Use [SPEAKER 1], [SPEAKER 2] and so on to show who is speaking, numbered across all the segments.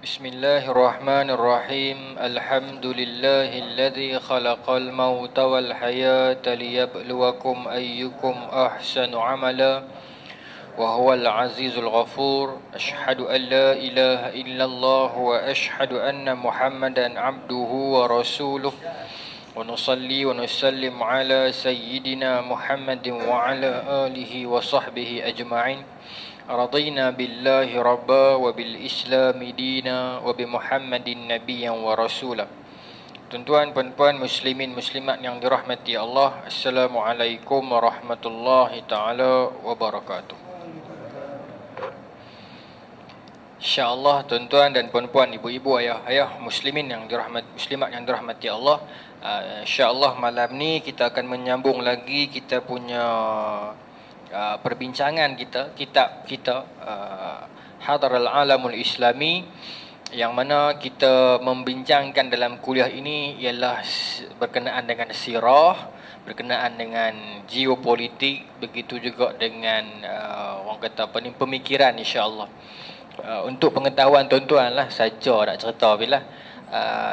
[SPEAKER 1] بسم الله الرحمن الرحيم الحمد لله الذي خلق الموت والحياة ليبلوكم أيكم أحسن عملا وهو العزيز الغفور أشهد أن لا إله إلا الله وأشهد أن محمدا عبده ورسوله ونصلي ونسلم على سيدنا محمد وعلى آله وصحبه أجمعين رضينا بالله ربا وبالإسلام دينا وبمحمد نبيا ورسولا. Tuan-tuan, puan-puan, muslimin, muslimat yang dirahmati Allah, Assalamualaikum warahmatullahi ta'ala wabarakatuh. InsyaAllah tuan-tuan dan puan-puan, ibu-ibu, ayah-ayah, muslimin yang muslimat yang dirahmati Allah, InsyaAllah malam ni kita akan menyambung lagi kita punya perbincangan kitab kita Hadar al-Alamul Islami, yang mana kita membincangkan dalam kuliah ini ialah berkenaan dengan sirah, berkenaan dengan geopolitik, begitu juga dengan orang kata apa ni, pemikiran, insya-Allah. Untuk pengetahuan tuan-tuan lah saja nak cerita bila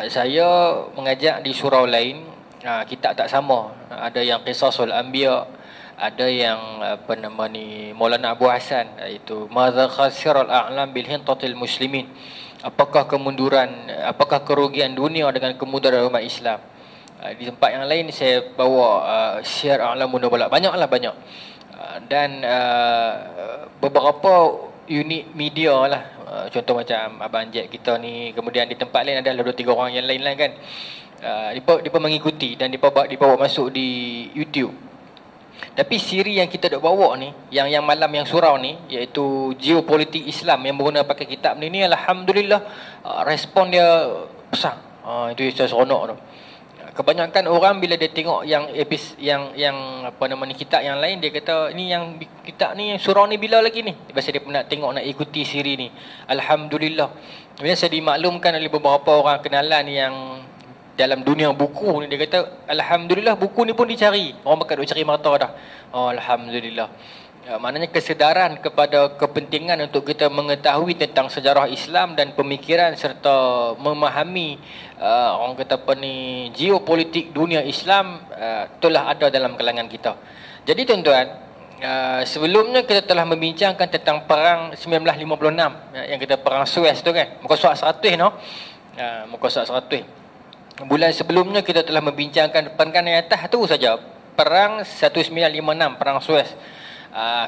[SPEAKER 1] saya mengajak di surau lain, kitab tak sama, ada yang Qisasul Anbiya, ada yang apa nama ni Maulana Abu Hasan, iaitu Madza khasiral a'lam bil hintatil muslimin, apakah kemunduran, apakah kerugian dunia dengan kemunduran umat Islam. Di tempat yang lain saya bawa Syiar A'lamun Nubala, banyak. Dan beberapa unit media lah, contoh macam Abang Jack kita ni, kemudian di tempat lain ada 2-3 orang yang lain lah kan. Mereka mengikuti dan dibawa masuk di YouTube. Tapi siri yang kita dah bawa ni, yang malam yang surau ni, iaitu geopolitik Islam yang berguna pakai kitab ni, alhamdulillah respon dia besar. Itu yang saya seronok tu. Kebanyakan orang bila dia tengok yang apa nama ni kitab yang lain, dia kata ni yang kitab ni, surau ni bila lagi ni? Biasa dia nak tengok, nak ikuti siri ni. Alhamdulillah. Kemudian saya dimaklumkan oleh beberapa orang kenalan yang dalam dunia buku ni, dia kata alhamdulillah buku ni pun dicari. Orang bakal duk cari mata dah. Alhamdulillah. Maknanya kesedaran kepada kepentingan untuk kita mengetahui tentang sejarah Islam dan pemikiran serta memahami orang kata apa ni, geopolitik dunia Islam telah ada dalam kalangan kita. Jadi tuan-tuan, sebelumnya kita telah membincangkan tentang perang 1956, yang kita perang Suez tu kan, muka surat 100 no. Muka surat 100. Bulan sebelumnya kita telah membincangkan penekanan atas tu saja, perang 1956, perang Suez.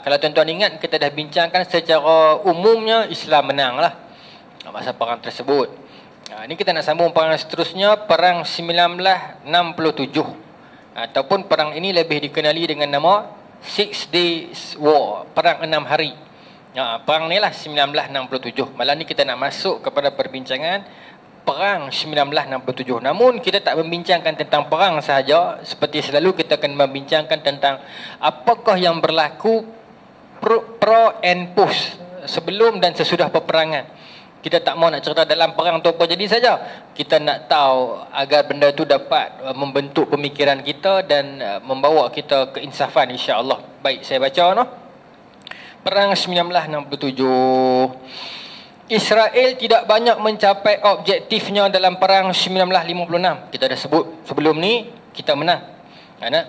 [SPEAKER 1] Kalau tuan-tuan ingat, kita dah bincangkan secara umumnya Islam menang lah masa perang tersebut. Ini kita nak sambung perang seterusnya, perang 1967, ataupun perang ini lebih dikenali dengan nama Six Days War, perang 6 hari. Perang ni lah 1967. Malam ni kita nak masuk kepada perbincangan perang 1967. Namun kita tak membincangkan tentang perang sahaja. Seperti selalu kita akan membincangkan tentang apakah yang berlaku pro and post, sebelum dan sesudah peperangan. Kita tak mau nak cerita dalam perang tu apa jadi saja. Kita nak tahu agar benda tu dapat membentuk pemikiran kita dan membawa kita keinsafan, insya-Allah. Baik, saya baca no. Perang 1967. Israel tidak banyak mencapai objektifnya dalam perang 1956. Kita dah sebut sebelum ni, kita menang.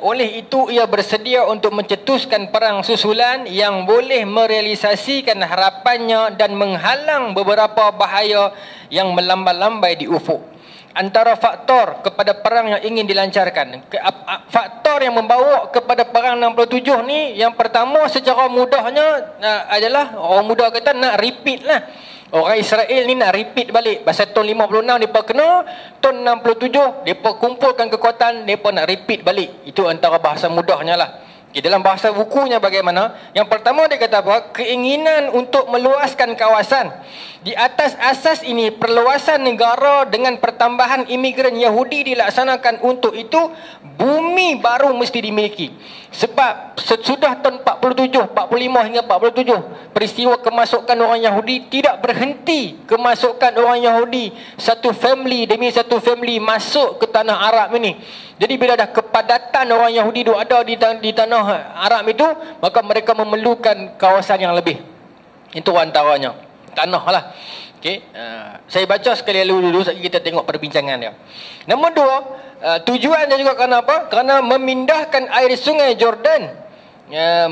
[SPEAKER 1] Oleh itu ia bersedia untuk mencetuskan perang susulan yang boleh merealisasikan harapannya dan menghalang beberapa bahaya yang melambai-lambai di ufuk. Antara faktor kepada perang yang ingin dilancarkan, faktor yang membawa kepada perang 67 ni, yang pertama secara mudahnya adalah, orang mudah kata nak repeat lah. Orang Israel ni nak repeat balik. Pasal tahun 56 mereka kena, tahun 67 mereka kumpulkan kekuatan, mereka nak repeat balik. Itu antara bahasa mudahnya lah. Dalam bahasa bukunya bagaimana? Yang pertama dia kata apa? Keinginan untuk meluaskan kawasan. Di atas asas ini, perluasan negara dengan pertambahan imigran Yahudi dilaksanakan. Untuk itu, bumi baru mesti dimiliki. Sebab sesudah tahun 47, 45 hingga 47, peristiwa kemasukan orang Yahudi tidak berhenti. Kemasukan orang Yahudi, satu family demi satu family masuk ke tanah Arab ini. Jadi bila dah kepadatan orang Yahudi ada di tanah Arab itu, maka mereka memerlukan kawasan yang lebih. Itu antaranya. tanah lah. Okay. Saya baca sekali dulu sekali kita tengok perbincangan dia. Nombor 2, tujuannya juga kerana apa? Kerana memindahkan air sungai Jordan,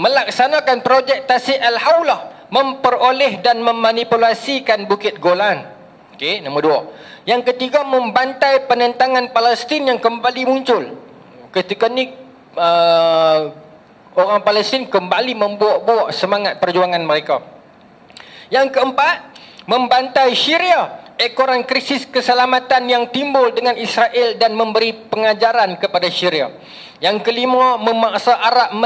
[SPEAKER 1] melaksanakan projek Tasik Al-Haulah, memperoleh dan memanipulasikan Bukit Golan. Okay, nombor 2. Yang ketiga, membantai penentangan Palestin yang kembali muncul. Ketika ni orang Palestin kembali membuak-buak semangat perjuangan mereka. Yang keempat, membantai Syria, ekoran krisis keselamatan yang timbul dengan Israel dan memberi pengajaran kepada Syria. Yang kelima, memaksa Arab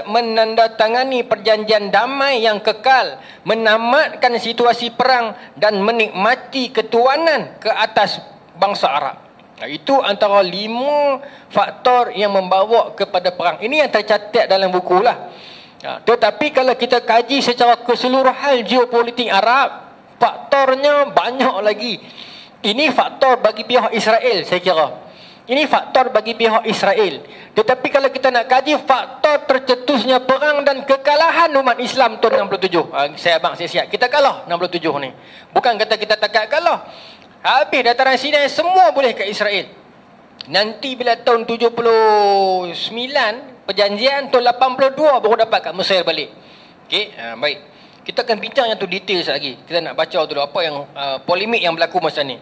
[SPEAKER 1] menandatangani perjanjian damai yang kekal, menamatkan situasi perang dan menikmati ketuanan ke atas bangsa Arab. Itu antara 5 faktor yang membawa kepada perang. Ini yang tercatat dalam buku lah. Tetapi kalau kita kaji secara keseluruhan geopolitik Arab, faktornya banyak lagi. Ini faktor bagi pihak Israel, saya kira. Ini faktor bagi pihak Israel. Tetapi kalau kita nak kaji faktor tercetusnya perang dan kekalahan umat Islam tahun 67. Saya siap. Kita kalah 67 ni. Bukan kata kita tak kalah. Habis dataran Sinai semua boleh ke Israel. Nanti bila tahun 79, perjanjian tahun 82 baru dapat kat Mesir balik. Okey, baik. Kita akan bincang yang tu detail lagi. Kita nak baca dulu apa yang polemik yang berlaku masa ni.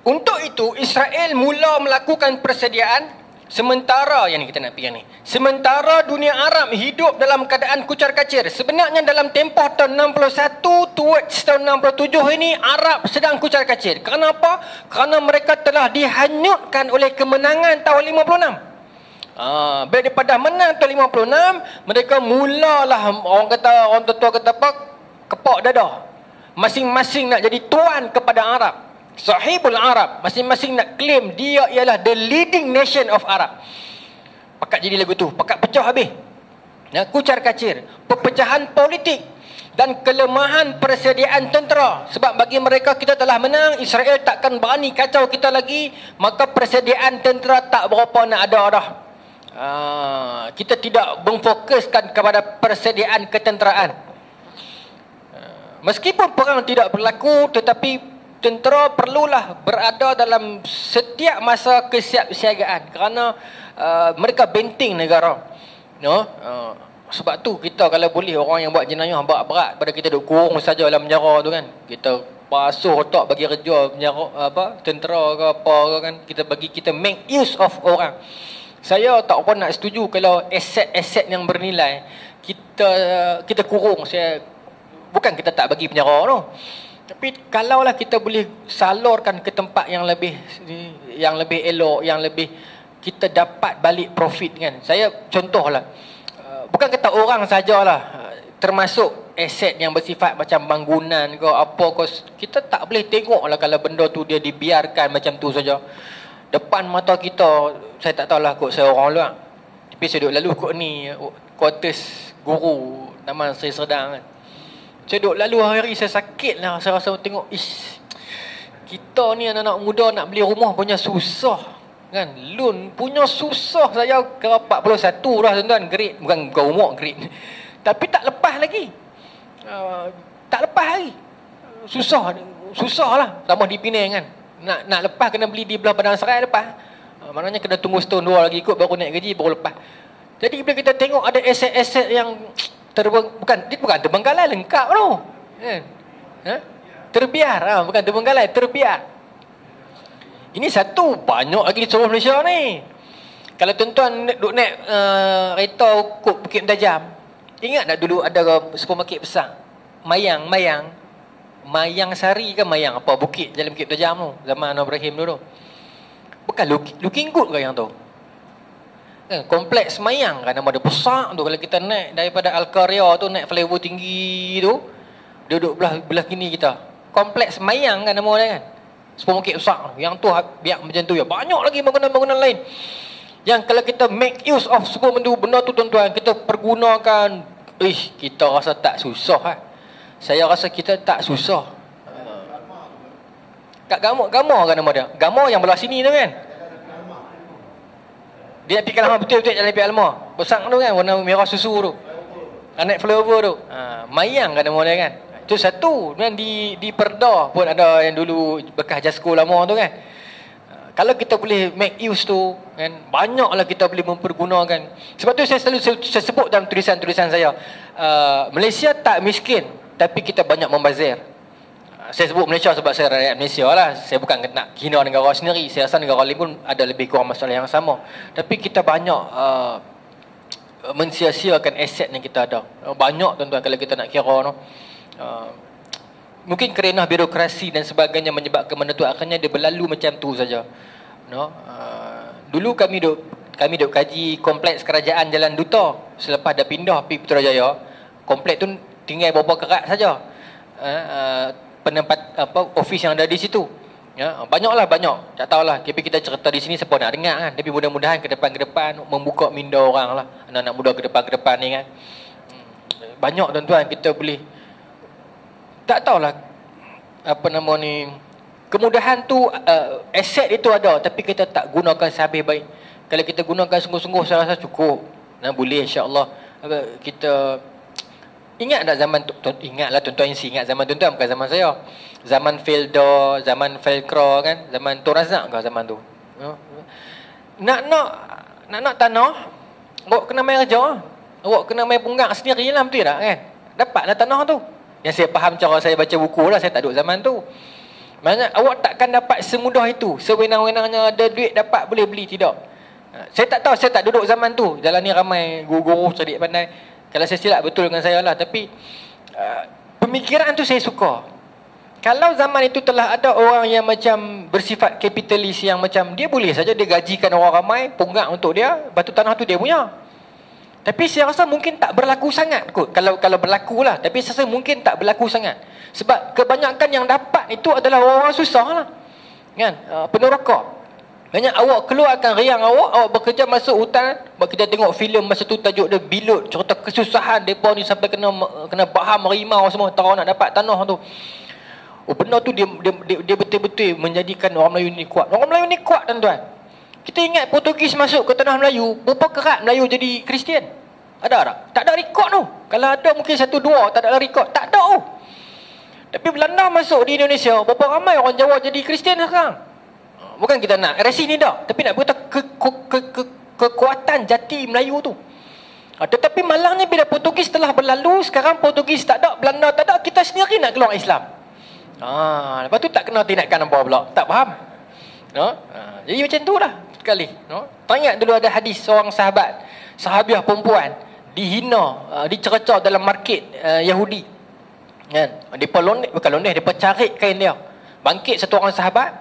[SPEAKER 1] Untuk itu Israel mula melakukan persediaan sementara yang ni kita nak pergi ni. Sementara dunia Arab hidup dalam keadaan kucar-kacir. Sebenarnya dalam tempoh tahun 61 towards tahun 67 ini Arab sedang kucar-kacir. Kenapa? Kerana mereka telah dihanyutkan oleh kemenangan tahun 56. Bila daripada menang tahun 56, mereka mulalah orang tua kata apa? Kepak dadah. Masing-masing nak jadi tuan kepada Arab. Sahibul Arab, masing-masing nak claim dia ialah the leading nation of Arab. Pakat jadi lagu tu, pakat pecah habis. Kucar-kacir, perpecahan politik dan kelemahan persediaan tentera. Sebab bagi mereka kita telah menang, Israel takkan berani kacau kita lagi, maka persediaan tentera tak berapa nak ada dah. Kita tidak memfokuskan kepada persediaan ketenteraan. Meskipun perang tidak berlaku, tetapi tentera perlulah berada dalam setiap masa kesiapsiagaan kerana mereka benteng negara. Sebab tu kita kalau boleh orang yang buat jenayah berat-berat pada kita duk kurung saja dalam penjara tu kan. Kita basuh otak bagi kerja penjara tentera ke apa ke kan. Kita make use of orang. Saya tak pun nak setuju kalau aset-aset yang bernilai kita kurung. Bukan kita tak bagi penjara tu. Tapi kalaulah kita boleh salurkan ke tempat yang lebih elok, yang lebih kita dapat balik profit kan. Saya contohlah, bukan kata orang sajalah, termasuk aset yang bersifat macam bangunan ke apa ke, kita tak boleh tengoklah kalau benda tu dia dibiarkan macam tu saja. Depan mata kita, saya tak tahulah kot saya orang luar. Tapi saya duduk lalu kot ni, quarters guru Taman Seri Serdang kan. Saya duduk lalu hari saya sakit lah. Saya rasa tengok, kita ni anak-anak muda nak beli rumah punya susah kan. Loan punya susah. Saya ke 41 dah tuan-tuan, grade. Bukan umur, grade. Tapi tak lepas lagi. Tak lepas lagi. Susah lah. Tambah di Penang kan. Nak lepas kena beli di belah Padang Serai lepas. Maknanya kena tunggu setahun 2 lagi ikut baru naik gaji baru lepas. Jadi bila kita tengok ada aset-aset yang bukan terbengkalai, lengkap tu kan? Terbiar, bukan terbengkalai, terbiar. Ini satu, banyak lagi di seluruh Malaysia ni. Kalau tuan-tuan duk naik kereta kod Bukit Mentajam, ingat tak dulu ada supermarket besar Mayang Sari ke Mayang apa bukit dalam Bukit Mentajam tu, zaman Ibrahim dulu. Bukan Looking Good ke yang tu? Kompleks Mayang kan, nama dia besar tu. Kalau kita naik daripada Al-Qaria tu, naik flyover tinggi tu, duduk belah kini kita. Kompleks Mayang kan nama dia kan. Supermarket besar. Yang tu biar macam tu ya. Banyak lagi bangunan-bangunan lain. Yang kalau kita make use of semua benda tu tuan-tuan, kita pergunakan, kita rasa tak susah . Saya rasa kita tak susah. Kat Gamor kan nama dia. Gamor yang belah sini tu kan. Dia nak pergi Alma betul-betul jalan pergi Alma. Besar tu kan, warna merah susu tu. Naik flyover tu. Mayang kan nama dia kan. Itu satu. Dan di Perda pun ada yang dulu bekas Jasko lama tu kan. Kalau kita boleh make use tu kan, banyaklah kita boleh mempergunakan. Sebab tu saya selalu saya sebut dalam tulisan-tulisan saya, Malaysia tak miskin, tapi kita banyak membazir. Saya sebut Malaysia sebab saya rakyat Malaysia lah. Saya bukan nak hina negara sendiri. Saya rasa negara lain pun ada lebih kurang masalah yang sama. Tapi kita banyak mensia-siakan aset yang kita ada. Banyak tuan-tuan kalau kita nak kira no. Mungkin kerana birokrasi dan sebagainya menyebabkan benda tu, akhirnya dia berlalu macam tu saja. No? Dulu kami duk kaji kompleks kerajaan Jalan Duta. Selepas dah pindah pergi Putrajaya, kompleks tu tinggal beberapa kerat saja. Penempat ofis yang ada di situ. Ya, banyak. Tak tahulah. Tapi kita cerita di sini siapa nak dengar kan. Tapi mudah-mudahan ke depan membuka minda orang lah. Anak-anak muda ke depan ni kan. Banyak tuan-tuan kita boleh. Tak tahulah apa nama ni, kemudahan tu, aset itu ada, tapi kita tak gunakan sehabis baik. Kalau kita gunakan sungguh-sungguh, saya rasa cukup. Boleh insya-Allah. Kita ingat tak zaman tu? Ingatlah tuan-tuan, ingat zaman tuan-tuan, bukan zaman saya. Zaman Felda, zaman Felcro kan, zaman Tun Razak ke zaman tu. Nak tanah, awak kena main kerja. Awak kena main punggak sendiri lah, betul tak kan? Dapatlah tanah tu. Yang saya faham cara saya baca buku lah, saya tak duduk zaman tu. Maksudnya awak takkan dapat semudah itu. Sewenang-wenangnya ada duit dapat boleh beli, tidak. Saya tak tahu, saya tak duduk zaman tu. Jalan ni ramai guru-guru cerdik pandai. Kalau saya silap betul dengan saya lah. Tapi pemikiran tu saya suka. Kalau zaman itu telah ada orang yang macam bersifat kapitalis, yang macam dia boleh saja dia gajikan orang ramai, punggak untuk dia, batu tanah tu dia punya. Tapi saya rasa mungkin tak berlaku sangat kot. Kalau berlaku lah. Tapi saya rasa mungkin tak berlaku sangat. Sebab kebanyakan yang dapat itu adalah orang susah lah. Kan? Peneraka. Banyak awak keluarkan riang awak bekerja masuk hutan. Kita tengok filem masa tu tajuk dia Bilut. Cerita kesusahan mereka ni sampai kena baham harimau semua. Tahu nak dapat tanah tu. Benda tu dia betul-betul menjadikan orang Melayu ni kuat. Orang Melayu ni kuat tuan-tuan. Kita ingat Portugis masuk ke tanah Melayu, berapa kerat Melayu jadi Kristian? Ada tak? Tak ada rekod tu. Kalau ada mungkin 1-2, tak ada rekod. Tak ada tu. Tapi Belanda masuk di Indonesia, berapa ramai orang Jawa jadi Kristian sekarang? Bukan kita nak resi ni dah, tapi nak berkata kekuatan jati Melayu tu. Tetapi malangnya bila Portugis telah berlalu, sekarang Portugis tak ada, Belanda tak ada, kita sendiri nak keluar Islam. Lepas tu tak kena tindakan apa pula. Tak faham. Jadi macam tu lah sekali. Teringat dulu ada hadis seorang sahabiah perempuan dihina, dicerca dalam market Yahudi. Kan? Bukan loneh, depa carik kain dia. Bangkit satu orang sahabat,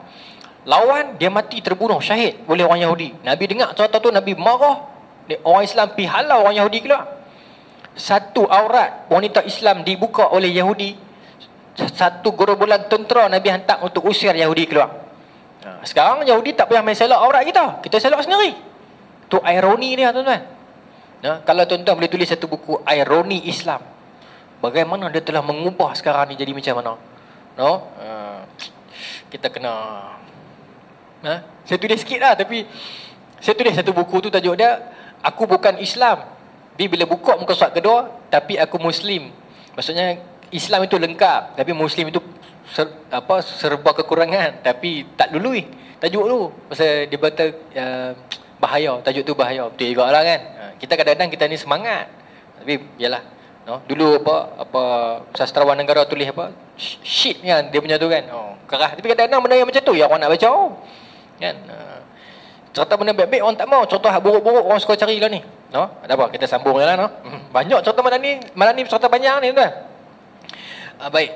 [SPEAKER 1] lawan dia mati terbunuh syahid oleh orang Yahudi. Nabi dengar cerita tu, Nabi marah. Orang Islam pi halau orang Yahudi keluar. Satu aurat wanita Islam dibuka oleh Yahudi. Satu gerombolan tentera Nabi hantar untuk usir Yahudi keluar. Sekarang Yahudi tak payah main selak aurat kita. Kita selak sendiri. Tu ironi dia tuan-tuan. Kalau tuan-tuan boleh tulis satu buku Ironi Islam, bagaimana dia telah mengubah sekarang ni jadi macam mana. Kita kena saya tulis sikit lah. Tapi saya tulis satu buku tu, tajuk dia Aku Bukan Islam. Dia bila buka muka surat kedua, tapi aku Muslim. Maksudnya Islam itu lengkap, tapi Muslim itu serba kekurangan. Tapi tak lului tajuk tu. Pasal dia kata bahaya. Tajuk tu bahaya. Betul juga lah kan. Kita kadang-kadang kita ni semangat. Tapi yalah. Dulu apa sastrawan negara tulis apa? Shit kan dia punya tu kan. Kerah. Tapi kadang-kadang benda yang macam tu ya orang nak baca. Kan? Cerita benda baik-baik orang tak mau. Cerita buruk-buruk orang suka cari lah ni. Ada apa? Kita sambung je lah. Banyak cerita malam ni cerita banyak ni tuan. Baik.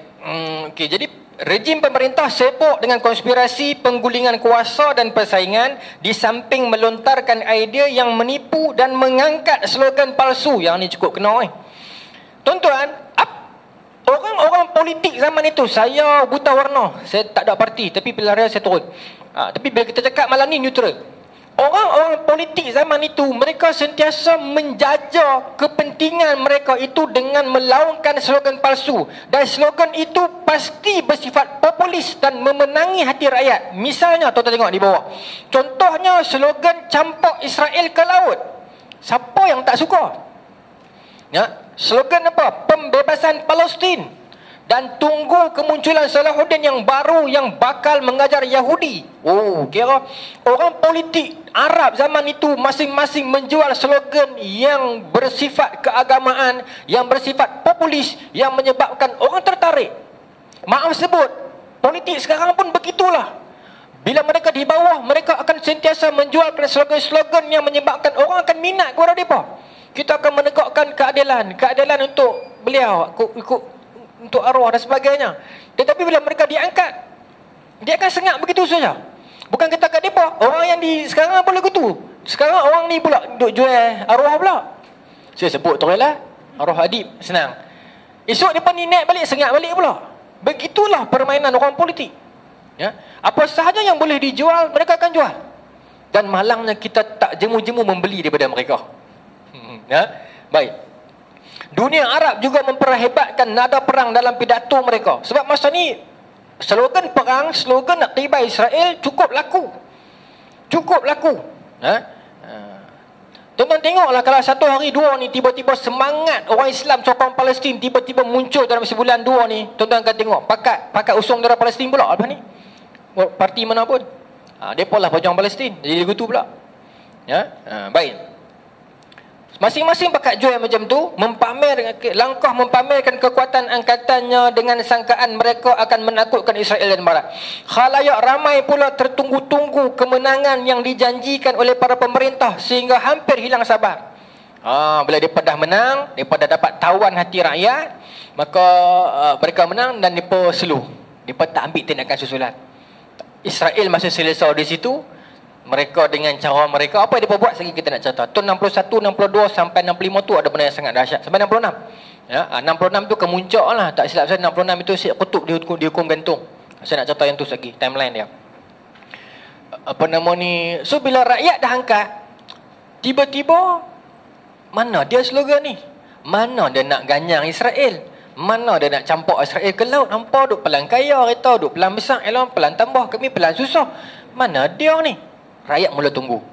[SPEAKER 1] Okey, jadi rejim pemerintah sibuk dengan konspirasi, penggulingan kuasa dan persaingan, di samping melontarkan idea yang menipu dan mengangkat slogan palsu. Yang ni cukup kena tuan-tuan, orang politik zaman itu, saya buta warna, saya tak ada parti, tapi pilihan raya saya turun. Tapi bila kita cakap malam ni neutral. Orang-orang politik zaman itu, mereka sentiasa menjaja kepentingan mereka itu dengan melaungkan slogan palsu. Dan slogan itu pasti bersifat populis dan memenangi hati rakyat. Misalnya, tuan-tuan tengok di bawah. Contohnya, slogan campak Israel ke laut. Siapa yang tak suka? Slogan apa? Pembebasan Palestin. dan tunggu kemunculan Salahuddin yang baru yang bakal mengajar Yahudi. Oh, kira orang politik Arab zaman itu masing-masing menjual slogan yang bersifat keagamaan, yang bersifat populis, yang menyebabkan orang tertarik. Maaf sebut, politik sekarang pun begitulah. Bila mereka di bawah, mereka akan sentiasa menjualkan slogan-slogan yang menyebabkan orang akan minat kepada mereka. Kita akan menegakkan keadilan untuk beliau, untuk arwah dan sebagainya. Tetapi bila mereka diangkat, dia akan sengak begitu saja. Bukan kita kat mereka. Orang yang di sekarang pula begitu. Sekarang orang ni pula duk jual arwah pula. Saya sebut tu lah, arwah Adib, senang. Esok mereka ni naik balik, sengak balik pula. Begitulah permainan orang politik. Ya? Apa sahaja yang boleh dijual, mereka akan jual. Dan malangnya kita tak jemu-jemu membeli daripada mereka. Ya? Baik. Dunia Arab juga memperhebatkan nada perang dalam pidato mereka. Sebab masa ni slogan perang, slogan nak tibai Israel cukup laku. Cukup laku. Tuan-tuan tengoklah kalau satu hari dua ni tiba-tiba semangat orang Islam sokong Palestin tiba-tiba muncul dalam sebulan dua ni, tuan-tuan akan tengok pakat usung darah Palestin pula apa ni? Parti mana pun. Depa lah pejuang Palestin. Jadi begitu pula. Ya, baik. Masing-masing pakat jual macam tu, langkah mempamerkan kekuatan angkatannya dengan sangkaan mereka akan menakutkan Israel dan Barat. Khalayak ramai pula tertunggu-tunggu kemenangan yang dijanjikan oleh para pemerintah sehingga hampir hilang sabar. Bila mereka dah menang, mereka dah dapat tawan hati rakyat, maka mereka menang dan mereka slow. Mereka tak ambil tindakan susulan. Israel masih selesai di situ. Mereka dengan cara mereka, apa yang mereka buat lagi kita nak cerita. Tahun 61, 62 sampai 65 tu ada benda yang sangat dahsyat. Sampai 66. Ya, 66 tu kemuncak lah. Tak silap saya 66 itu Syed Qutb dihukum gantung. Saya nak cerita yang tu lagi, timeline dia. Apa nama ni? So bila rakyat dah angkat, tiba-tiba mana dia slogan ni? Mana dia nak ganyang Israel? Mana dia nak campak Israel ke laut? Nampak duk pelan kaya, kereta duk pelan besar, elok pelan tambah, kami pelan susah. Mana dia ni? Rakyat mula tunggu.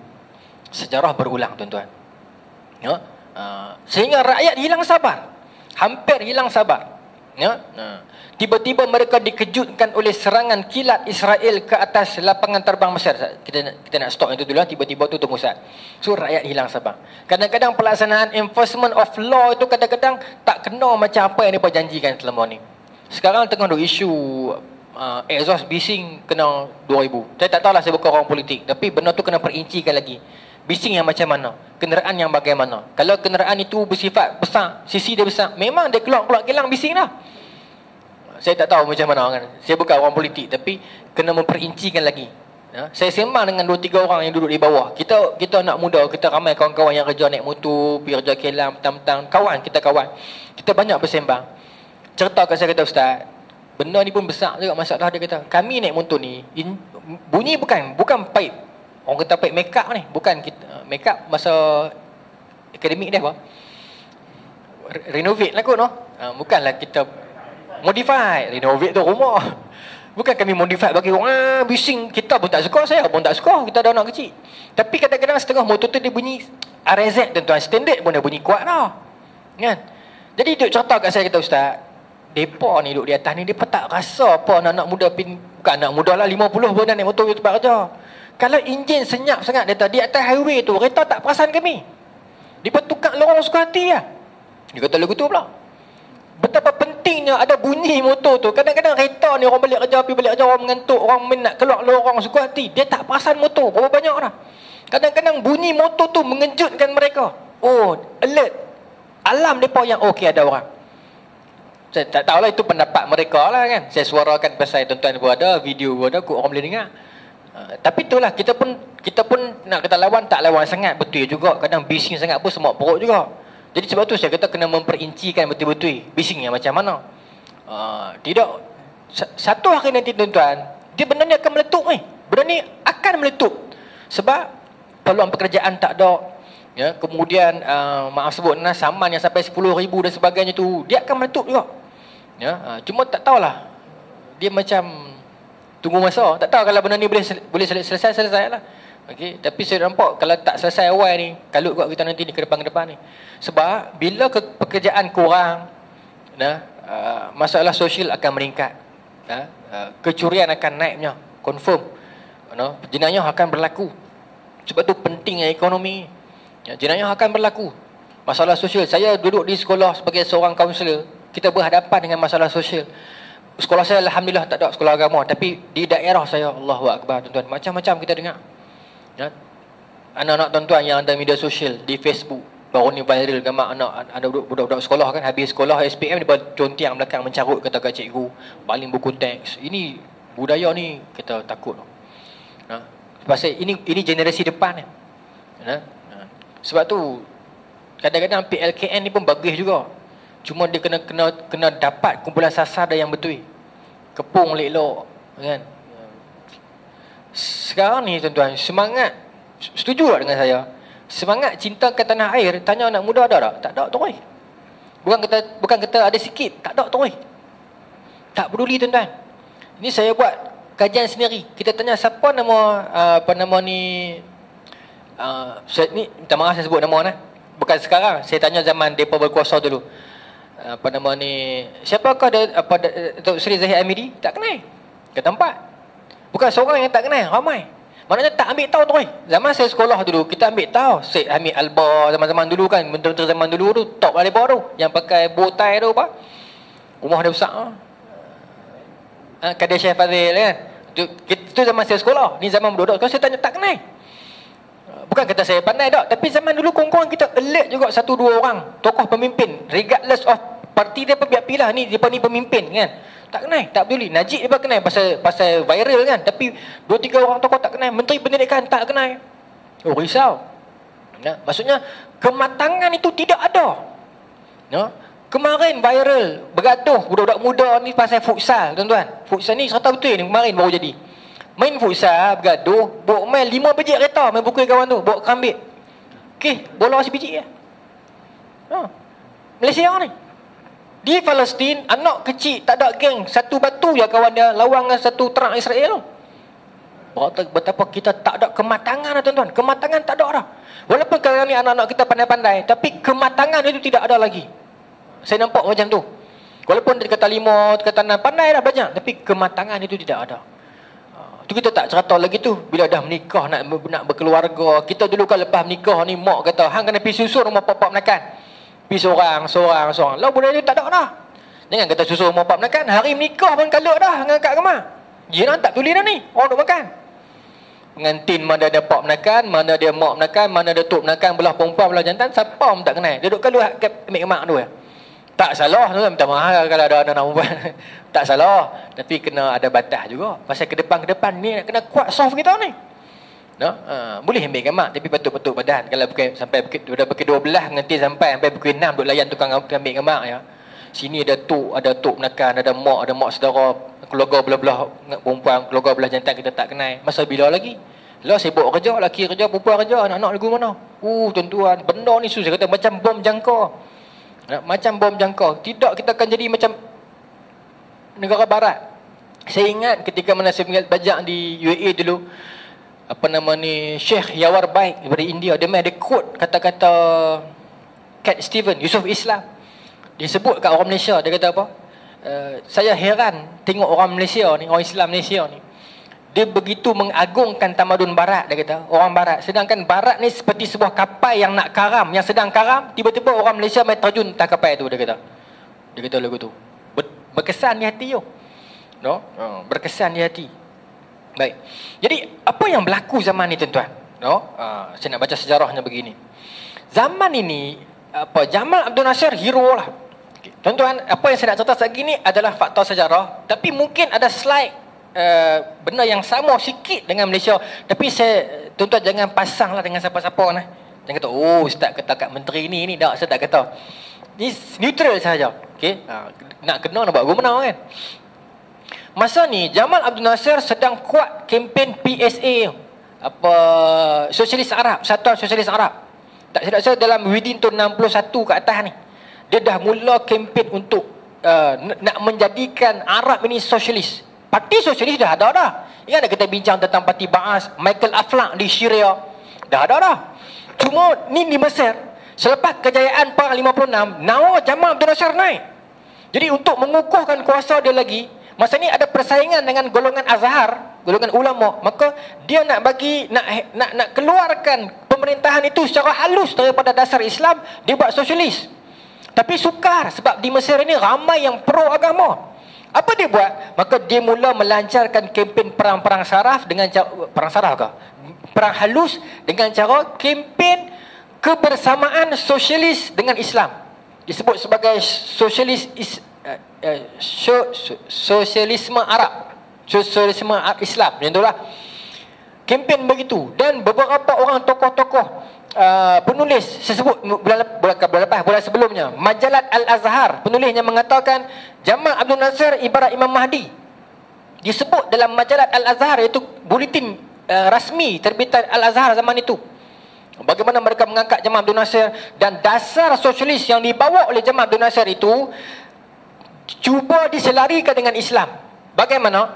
[SPEAKER 1] Sejarah berulang, tuan-tuan. Ya? Sehingga rakyat hilang sabar. Hampir hilang sabar. Ya? Tiba-tiba mereka dikejutkan oleh serangan kilat Israel ke atas lapangan terbang Mesir. Kita nak stop itu dulu. Tiba-tiba tu tunggu saat. So rakyat hilang sabar. Kadang-kadang pelaksanaan enforcement of law itu kadang-kadang tak kena macam apa yang mereka janjikan selama ni. Sekarang tengah ada isu exhaust bising kena 2,000. Saya tak tahulah, saya bukan orang politik, tapi benda tu kena perincikan lagi. Bising yang macam mana, kenderaan yang bagaimana. Kalau kenderaan itu bersifat besar, sisi dia besar, memang dia keluar kilang bising dah. Saya tak tahu macam mana kan. Saya bukan orang politik, tapi kena memperincikan lagi. Saya sembang dengan 2-3 orang yang duduk di bawah. Kita anak muda, kita ramai kawan-kawan yang kerja naik motor, pergi kerja kilang, petang-petang, kawan. Kita banyak bersembang. Cerita kat saya, kata, Ustaz, benda ni pun besar juga masalah. Dia kata, kami naik motor ni, bunyi bukan pipe. Orang kata pipe make up ni. Bukan kita, make up masa akademik dia apa? Renovate lah kot, no? Bukanlah kita modify. Renovate tu rumah. Bukan kami modify bagi orang, bising. Kita pun tak suka, saya pun tak suka. Kita ada anak kecil. Tapi kadang-kadang setengah motor tu dia bunyi RZ, tuan-tuan. Standard pun dia bunyi kuat dah. Kan? Jadi duk cerita kat saya, kata, Ustaz, mereka ni duduk di atas ni, mereka tak rasa apa anak muda, bukan anak muda lah, 50 pun dah naik motor di tempat kerja. Kalau enjin senyap sangat di atas highway tu, kereta tak perasan kami. Dia tukar lorong suka hati lah. Dia kata lagu tu pula. Betapa pentingnya ada bunyi motor tu. Kadang-kadang kereta ni orang balik kerja, pergi balik kerja, orang mengantuk, orang nak keluar lorong suka hati, dia tak perasan motor, berapa banyak dah. Kadang-kadang bunyi motor tu mengejutkan mereka. Oh, alert. Alam mereka yang okey ada orang. Saya tak tahulah itu pendapat mereka lah kan. Saya suarakan pasal tuan-tuan pun ada, video pun ada, orang boleh dengar. Tapi itulah, kita pun nak kata lawan, tak lawan sangat. Betul juga, kadang bising sangat pun semak perut juga. Jadi sebab tu saya kata kena memperincikan betul-betul bising yang macam mana. Tidak, satu hari nanti tuan-tuan, dia benda ni akan meletup ni. Benda ni akan meletup. Sebab peluang pekerjaan tak ada. Ya, kemudian maaf sebut saman yang sampai 10,000 dan sebagainya tu, dia akan meletup juga. Ya, cuma tak tahulah, dia macam tunggu masa. Tak tahu kalau benda ni boleh selesai lah. Okey, tapi saya nampak kalau tak selesai awal ni, kalut kat kita nanti ni ke depan ni. Sebab bila pekerjaan kurang, masalah sosial akan meningkat. Kecurian akan naiknya, confirm. Jenayah akan berlaku. Sebab tu pentingnya ekonomi. Jenayah akan berlaku. Masalah sosial. Saya duduk di sekolah sebagai seorang kaunselor. Kita berhadapan dengan masalah sosial. Sekolah saya alhamdulillah tak ada sekolah agama, tapi di daerah saya, Allahu Akbar tuan-tuan, macam-macam kita dengar. Anak-anak tuan-tuan yang ada media sosial di Facebook, baru ni viral gambar anak ada budak-budak sekolah kan, habis sekolah SPM dia contiang belakang mencarut kata kat cikgu, baling buku teks. Ini budaya ni kita takut. Pasal ini generasi depan ni. Sebab tu kadang-kadang PLKN ni pun bagus juga. Cuma dia kena dapat kumpulan sasar yang betul. Kepung elok kan. Sekarang ni tuan-tuan, semangat, setuju tak dengan saya? Semangat cinta ke tanah air, tanya anak muda ada tak? Tak ada tu oi. Bukan kata ada sikit, tak ada tu oi. Tak peduli tuan-tuan. Ini saya buat kajian sendiri. Kita tanya siapa nama ni ni minta maaf saya sebut nama bukan sekarang, saya tanya zaman depa berkuasa dulu. Siapakah Datuk Seri Zahid Hamidi? Tak kenal ke tempat. Bukan seorang yang tak kenal, ramai. Maknanya tak ambil tahu tu. Zaman saya sekolah dulu, kita ambil tahu Syed Hamid Alba zaman-zaman dulu kan, menteri-menteri zaman dulu tu, top lah mereka tu, yang pakai bow tie tu apa, rumah dia besar. Kadir Syekh Fazil kan. Itu zaman saya sekolah. Ni zaman budak-budak. Kalau saya tanya tak kenal. Bukan kata saya pandai tak, tapi zaman dulu kurang-kurang kita alert juga satu dua orang tokoh pemimpin, regardless of parti dia pilah ni dia ni pemimpin kan. Tak kenal, tak peduli. Najib dia kenal pasal viral kan, tapi dua tiga orang tokoh tak kenal. Menteri Pendidikan tak kenal. Oh risau. Maksudnya kematangan itu tidak ada. Kemarin viral bergaduh budak-budak muda ni pasal futsal tuan-tuan. Futsal ni serta betul ni kemarin baru jadi. Main futsal bergaduh, bawa main 5 biji kereta, main pukul kawan tu, bawa kambing. Okey, bola sebiji je. Malaysia ni. Di Palestin, anak kecil tak ada geng, satu batu je kawan dia lawan dengan satu terang Israel tu. Betapa kita tak ada kematangan tuan-tuan. Kematangan tak ada dah. Walaupun sekarang ni anak-anak kita pandai-pandai, tapi kematangan itu tidak ada lagi. Saya nampak macam tu. Walaupun dia kata 5, kata 6, pandai dah banyak, tapi kematangan itu tidak ada. Tu kita tak cerita lagi tu. Bila dah menikah, nak berkeluarga. Kita dulu kan lepas menikah ni, mak kata, hang kena pergi susun rumah papa menakan. Pergi seorang. Lalu benda ni tak ada dah. Jangan kata susun rumah papa menakan. Hari menikah pun kaluk dah dengan kat rumah. Dia tak tulis dah ni. Orang duk makan. Pengantin mana ada pak menakan, mana dia mak menakan, mana ada tok menakan, belah perempuan, belah jantan. Siapa pun tak kenal. Dia duk kaluk ambil mak tu. Tak salah tu, minta maaf kalau ada anak perempuan. Tak salah, tapi kena ada batas juga. Pasal ke depan ni nak kena kuat soft kita ni. Boleh ambil gambar, tapi patut-patut badan. Kalau sampai dah pukul 12 nanti sampai pukul 6 duk layan tukang ambil gambar ya. Sini ada tok menakan, ada mak saudara, keluarga belah-belah perempuan, keluarga belah jantan kita tak kenal. Masa bila lagi? Lah sibuk kerja, laki kerja, perempuan kerja, anak-anak lagu mana? Tuan-tuan, benda ni susah kata macam bom jangka. Macam bom jangka. Tidak, kita akan jadi macam negara barat. Saya ingat ketika mana saya belajar di UAE dulu, Sheikh Yawar Baik daripada India, dia ada quote kata-kata Cat Steven, Yusuf Islam. Dia sebut kat orang Malaysia, dia kata apa? Saya heran tengok orang Malaysia ni, orang Islam Malaysia ni, dia begitu mengagungkan tamadun barat, dia kata, orang barat. Sedangkan barat ni seperti sebuah kapal yang nak karam, yang sedang karam, tiba-tiba orang Malaysia main terjun atas kapal tu, dia kata. Dia kata lagu tu. Berkesan di hati yo. Berkesan di hati. Baik. Jadi apa yang berlaku zaman ni tuan-tuan? Saya nak baca sejarahnya begini. Zaman ini Jamal Abdul Nasir hero lah. Okay. Tuan-tuan, apa yang saya nak cerita saat ini adalah fakta sejarah, tapi mungkin ada slide benda yang sama sikit dengan Malaysia, tapi tuan-tuan jangan pasanglah dengan siapa-siapa nah. Jangan kata ustaz kata kat menteri ni tak, saya tak kata. Ni neutral saja. Okey. Nak kena nak buat guna kan. Masa ni Jamal Abdul Nasir sedang kuat kempen PSA, Sosialis Arab, Persatuan Sosialis Arab. Tak silap saya dalam within tahun 61 ke atas ni, dia dah mula kempen untuk nak menjadikan Arab ini sosialis. Parti sosialis dah ada dah. Ingat kita bincang tentang parti Baas, Michael Aflaq di Syria. Dah ada dah. Cuma ni di Mesir, selepas kejayaan perang 56, nawa Jamal Abdul Nasir naik. Jadi untuk mengukuhkan kuasa dia lagi, masa ni ada persaingan dengan golongan Azhar, golongan ulama, maka dia nak bagi nak keluarkan pemerintahan itu secara halus daripada dasar Islam, dia buat sosialis. Tapi sukar sebab di Mesir ini ramai yang pro agama. Apa dia buat? Maka dia mula melancarkan kempen perang-perang saraf dengan perang saraf ke? Perang halus dengan cara kempen kebersamaan sosialis dengan Islam. Disebut sebagai sosialisme Arab, sosialisme Islam, macam itulah. Kempen begitu. Dan beberapa orang tokoh-tokoh penulis tersebut bulan sebelumnya, Majalat Al-Azhar, penulisnya mengatakan Jamal Abdul Nasir ibarat Imam Mahdi. Disebut dalam Majalat Al-Azhar, iaitu buletin rasmi terbitan Al-Azhar zaman itu, bagaimana mereka mengangkat Jamal Abdul Nasir, dan dasar sosialis yang dibawa oleh Jamal Abdul Nasir itu cuba diselarikan dengan Islam. Bagaimana?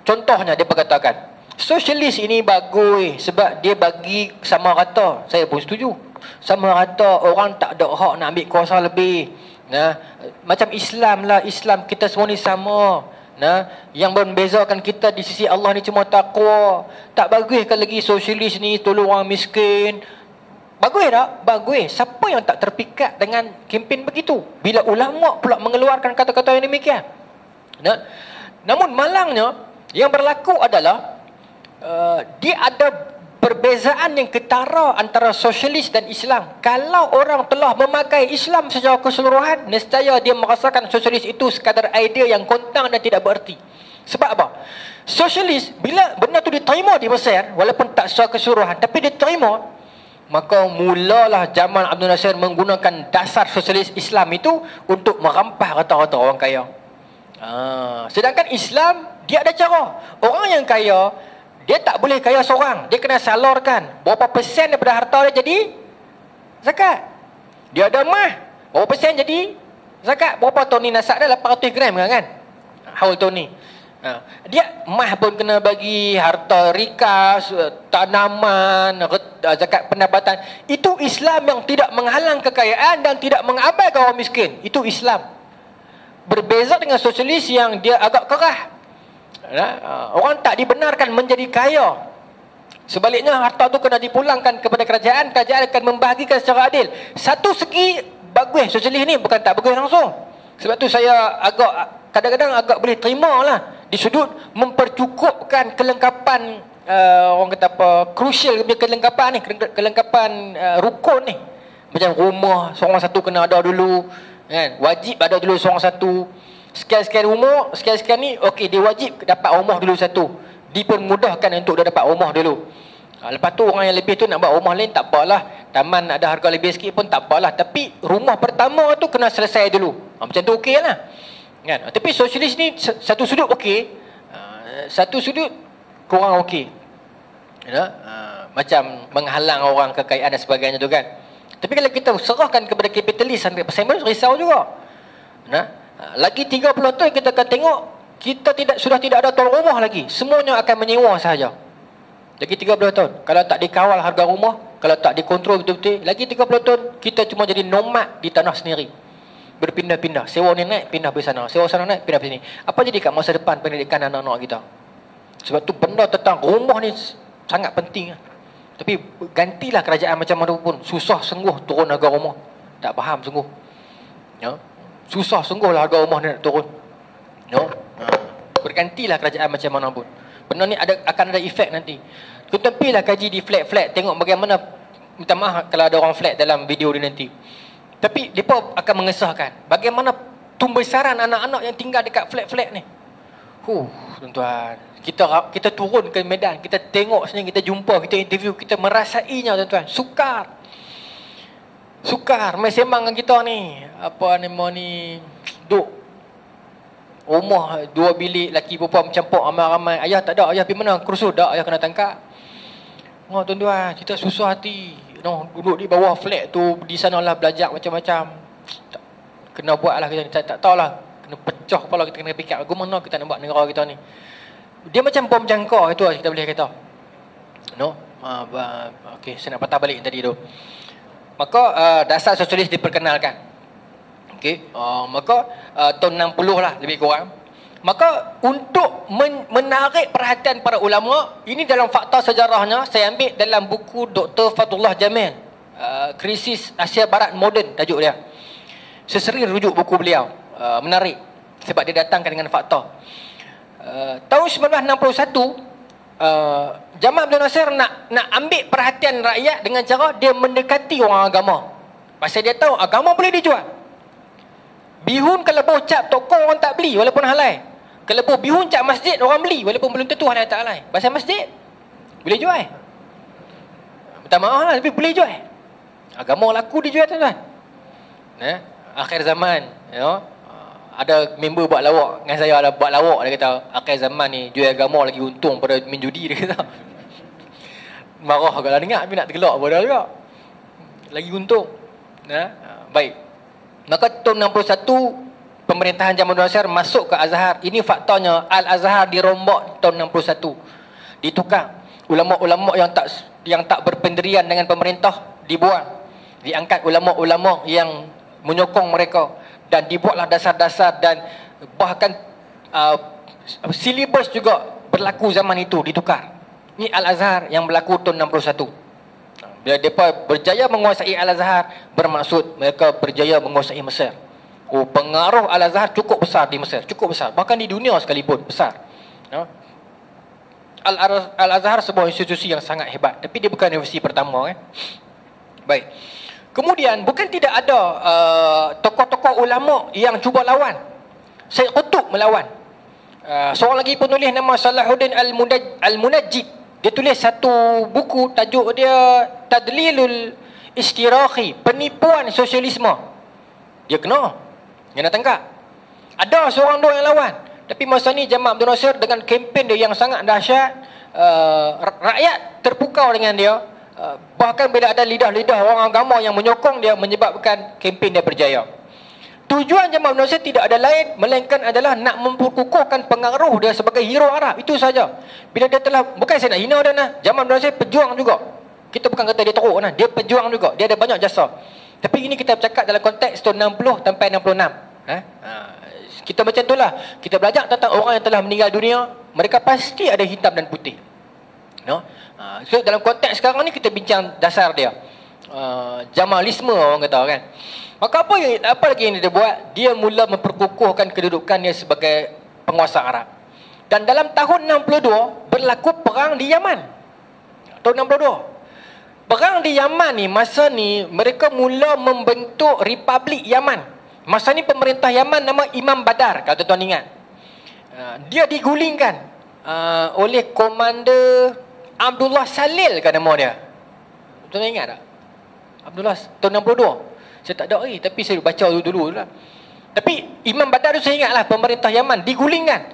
[SPEAKER 1] Contohnya dia berkatakan, sosialis ini bagus sebab dia bagi sama rata. Saya pun setuju. Sama rata, orang tak ada hak nak ambil kuasa lebih. Nah, macam Islam lah, Islam kita semua ni sama. Nah, yang membezakan kita di sisi Allah ni cuma takwa. Tak bagus kan lagi sosialis ni tolong orang miskin. Bagus tak? Bagus. Siapa yang tak terpikat dengan kempen begitu? Bila ulama pula mengeluarkan kata-kata yang demikian. Nah, namun malangnya yang berlaku adalah dia ada perbezaan yang ketara antara sosialis dan Islam. Kalau orang telah memakai Islam secara keseluruhan, nescaya dia merasakan sosialis itu sekadar idea yang kontang dan tidak bererti. Sebab apa? Sosialis, bila benda tu diterima di Mesir, walaupun tak secara keseluruhan, tapi diterima, maka mulalah Jamal Abdul Nasir menggunakan dasar sosialis Islam itu untuk merampas rata-rata orang kaya. Sedangkan Islam, dia ada cara. Orang yang kaya, dia tak boleh kaya seorang. Dia kena salurkan. Berapa persen daripada harta dia jadi zakat. Dia ada mah, berapa persen jadi zakat. Berapa ton ni nasab dia? 800 gram kan? Haul ton ni. Dia mah pun kena bagi, harta rikas, tanaman, zakat pendapatan. Itu Islam yang tidak menghalang kekayaan dan tidak mengabaikan orang miskin. Itu Islam. Berbeza dengan sosialis yang dia agak kerah. Orang tak dibenarkan menjadi kaya. Sebaliknya harta tu kena dipulangkan kepada kerajaan. Kerajaan akan membahagikan secara adil. Satu segi bagus sosialis ni, bukan tak bagus langsung. Sebab tu saya kadang-kadang agak boleh terima lah di sudut mempercukupkan kelengkapan orang kata apa, crucial kelengkapan ni, kelengkapan rukun ni. Macam rumah seorang satu kena ada dulu kan? Wajib ada dulu seorang satu. Sekian-sekian umur, sekian-sekian ni, okey, dia wajib dapat rumah dulu satu. Dipermudahkan untuk dia dapat rumah dulu. Lepas tu orang yang lebih tu nak buat rumah lain, tak apalah. Taman ada harga lebih sikit pun tak apalah. Tapi rumah pertama tu kena selesai dulu. Macam tu okey lah kan? Tapi sosialis ni satu sudut okey, satu sudut kurang okey. Macam menghalang orang kekayaan dan sebagainya tu kan. Tapi kalau kita serahkan kepada kapitalis sampai persaingan, risau juga. Lagi 30 tahun kita akan tengok, kita sudah tidak ada tuan rumah lagi. Semuanya akan menyewa sahaja. Lagi 30 tahun, kalau tak dikawal harga rumah, kalau tak dikontrol betul-betul, lagi 30 tahun kita cuma jadi nomad di tanah sendiri. Berpindah-pindah. Sewa ni naik, pindah pergi sana. Sewa sana naik, pindah pergi sini. Apa jadi kat masa depan pendidikan anak-anak kita? Sebab tu benda tentang rumah ni sangat penting. Tapi gantilah kerajaan macam mana pun, susah sungguh turun harga rumah. Tak faham sungguh. Ya. Susah sungguhlah harga rumah ni nak turun. Bergantilah kerajaan macam mana pun. Benda ni akan ada efek nanti. Ketepilah kaji di flat-flat, tengok bagaimana. Minta maaf kalau ada orang flat dalam video ni nanti. Tapi mereka akan mengesahkan bagaimana pembesaran anak-anak yang tinggal dekat flat-flat ni. Tuan-tuan, kita turun ke medan, kita tengok sini, kita jumpa, kita interview, kita merasainya tuan-tuan. Sukar main sembang dengan kita ni. Apa nama ni, duk rumah 2 bilik, laki perempuan mencampur ramai-ramai. Ayah tak ada, ayah pergi mana? Kursus dak, ayah kena tangkap. Tuan-tuan, kita susah hati. Duduk di bawah flat tu, di sanalah belajar macam-macam. Kena buat lah kita, tak tahulah. Kena pecah kepala kita, kena fikir bagaimana kita nak buat negara kita ni. Dia macam bom jangka, itu lah kita boleh kata. Okey, saya nak patah balik tadi tu. Maka dasar sosialis diperkenalkan. Okey, maka tahun 60 lah lebih kurang. Maka untuk menarik perhatian para ulama, ini dalam fakta sejarahnya saya ambil dalam buku Dr. Fadullah Jamil, Krisis Asia Barat Moden tajuk dia. Saya sering rujuk buku beliau, menarik sebab dia datangkan dengan fakta. Tahun 1961 Jamal Abdul Nasir nak ambil perhatian rakyat dengan cara dia mendekati orang agama. Pasal dia tahu agama boleh dijual. Bihun kalau cap toko orang tak beli walaupun halal. Kalau bihun cap masjid orang beli walaupun belum tentu halal tak halal. Pasal masjid boleh jual. Minta maaf lah tapi boleh jual. Agama laku dijual tuan-tuan. Akhir zaman, ada member buat lawak dengan saya, ada buat lawak, dia kata akhir zaman ni jual agama lagi untung pada main judi, dia kata. Marah kalau dengar tapi nak tergelak bodoh juga. Lagi untung. Baik. Maka tahun 61 pemerintahan Jamal Abdul Nasir masuk ke Azhar. Ini faktanya, Al-Azhar dirombak tahun 61. Ditukar. Ulama-ulama yang tak berpendirian dengan pemerintah dibuang. Diangkat ulama-ulama yang menyokong mereka dan dibuatlah dasar-dasar dan bahkan silibus juga berlaku zaman itu ditukar. Ini Al-Azhar yang berlaku tahun 61. Bila mereka berjaya menguasai Al-Azhar, bermaksud mereka berjaya menguasai Mesir. Pengaruh Al-Azhar cukup besar di Mesir, cukup besar, bahkan di dunia sekalipun besar. Al-Azhar sebuah institusi yang sangat hebat, tapi dia bukan universiti pertama. Baik. Kemudian bukan tidak ada tokoh-tokoh ulama yang cuba lawan. Syekh Qutb melawan. Seorang lagi penulis nama Salahuddin Al-Munajjid. Dia tulis satu buku, tajuk dia Tadlilul Istiraqi, penipuan sosialisme. Dia kena tangkap. Ada seorang dua yang lawan. Tapi masa ni Jamal Abdul Nasir dengan kempen dia yang sangat dahsyat, rakyat terpukau dengan dia. Bahkan bila ada lidah-lidah orang agama yang menyokong dia, menyebabkan kempen dia berjaya. Tujuan Jamal Abdul Nasir tidak ada lain melainkan adalah nak memperkukuhkan pengaruh dia sebagai hero Arab. Itu saja. Bila dia telah, bukan saya nak hina dia nah, Jamal Abdul Nasir pejuang juga. Kita bukan kata dia teruk nah, dia pejuang juga. Dia ada banyak jasa. Tapi ini kita bercakap dalam konteks tahun 60 sampai 66. Kita macam itulah. Kita belajar tentang orang yang telah meninggal dunia, mereka pasti ada hitam dan putih. So dalam konteks sekarang ni kita bincang dasar dia. Jamalisme orang kata kan. Maka apa lagi yang dia buat? Dia mula memperkukuhkan kedudukannya sebagai penguasa Arab. Dan dalam tahun 62 berlaku perang di Yaman. Tahun 62. Perang di Yaman ni, masa ni mereka mula membentuk Republik Yaman. Masa ni pemerintah Yaman nama Imam Badar, kalau tuan-tuan ingat. Dia digulingkan oleh komander Abdullah Salil kan nama dia. Tuan-tuan ingat tak? Abdullah tahun 62. Saya tak ada tapi saya baca dulu lah. Tapi Imam Badar tu saya ingatlah, pemerintah Yaman digulingkan.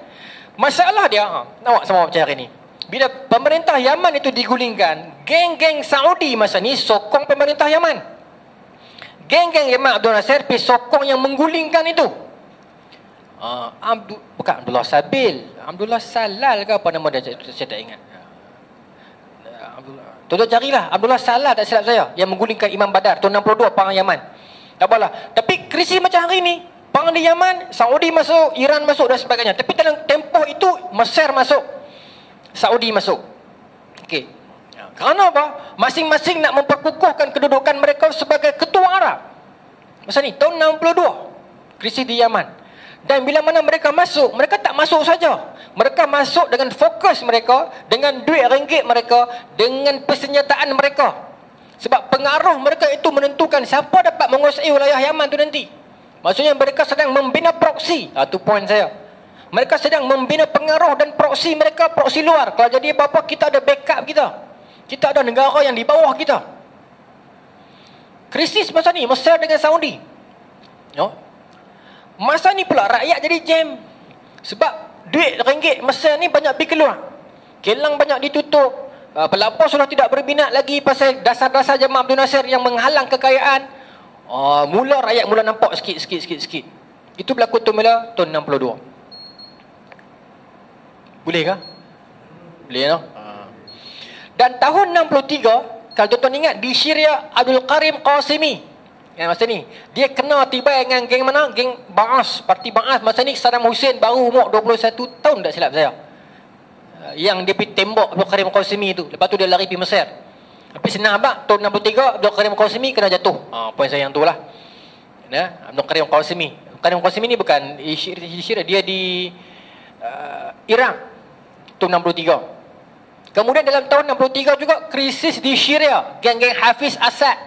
[SPEAKER 1] Masalah dia, nampak sama macam hari ni. Bila pemerintah Yaman itu digulingkan, geng-geng Saudi masa ni sokong pemerintah Yaman. Geng-geng Jamal Abdul Nasir pergi sokong yang menggulingkan itu. Bukan Abdullah Sabil, Abdullah Salal ke apa nama dia, saya tak ingat. Tuan-tuan carilah Abdullah Salal, tak silap saya, yang menggulingkan Imam Badar tahun 62 perang Yaman. Tak apalah. Tapi krisis macam hari ni, perang di Yaman, Saudi masuk, Iran masuk dan sebagainya. Tapi dalam tempoh itu Mesir masuk, Saudi masuk. Okey. Kerana apa? Masing-masing nak memperkukuhkan kedudukan mereka sebagai ketua Arab. Masa ni tahun 62 krisis di Yaman. Dan bila mana mereka masuk, mereka tak masuk saja. Mereka masuk dengan fokus mereka, dengan duit ringgit mereka, dengan persenjataan mereka. Sebab pengaruh mereka itu menentukan siapa dapat menguasai wilayah Yaman tu nanti. Maksudnya mereka sedang membina proksi. Itu poin saya. Mereka sedang membina pengaruh dan proksi mereka, proksi luar. Kalau jadi apa-apa, kita ada backup kita. Kita ada negara yang di bawah kita. Krisis masa ni, Mesir dengan Saudi. Masa ni pula rakyat jadi jam. Sebab duit ringgit Mesir ni banyak pergi keluar. Kilang banyak ditutup. Pelapor sudah tidak berminat lagi pasal dasar-dasar Jamal Abdul Nasir yang menghalang kekayaan. Mula rakyat mula nampak sikit. Itu berlaku tahun 62. Boleh ke? Boleh no? Dan tahun 63, kalau tuan-tuan ingat, di Syria Abdul Karim Qasimi masa ni. Dia kena tiba dengan geng mana? Geng Ba'as, parti Ba'as. Masa ni Saddam Hussein baru umur 21 tahun, tak silap saya. Yang dia pergi tembak Abdul Karim Qasimi tu. Lepas tu dia lari pergi Mesir. Tapi senang abang, tahun 63 Abdul Karim Qasimi kena jatuh. Poin saya yang tu lah. Abdul Karim Qasimi. Abdul Karim Qasimi ni bukan Syria, dia di Iraq tahun 63. Kemudian dalam tahun 63 juga krisis di Syria. Geng-geng Hafiz Assad,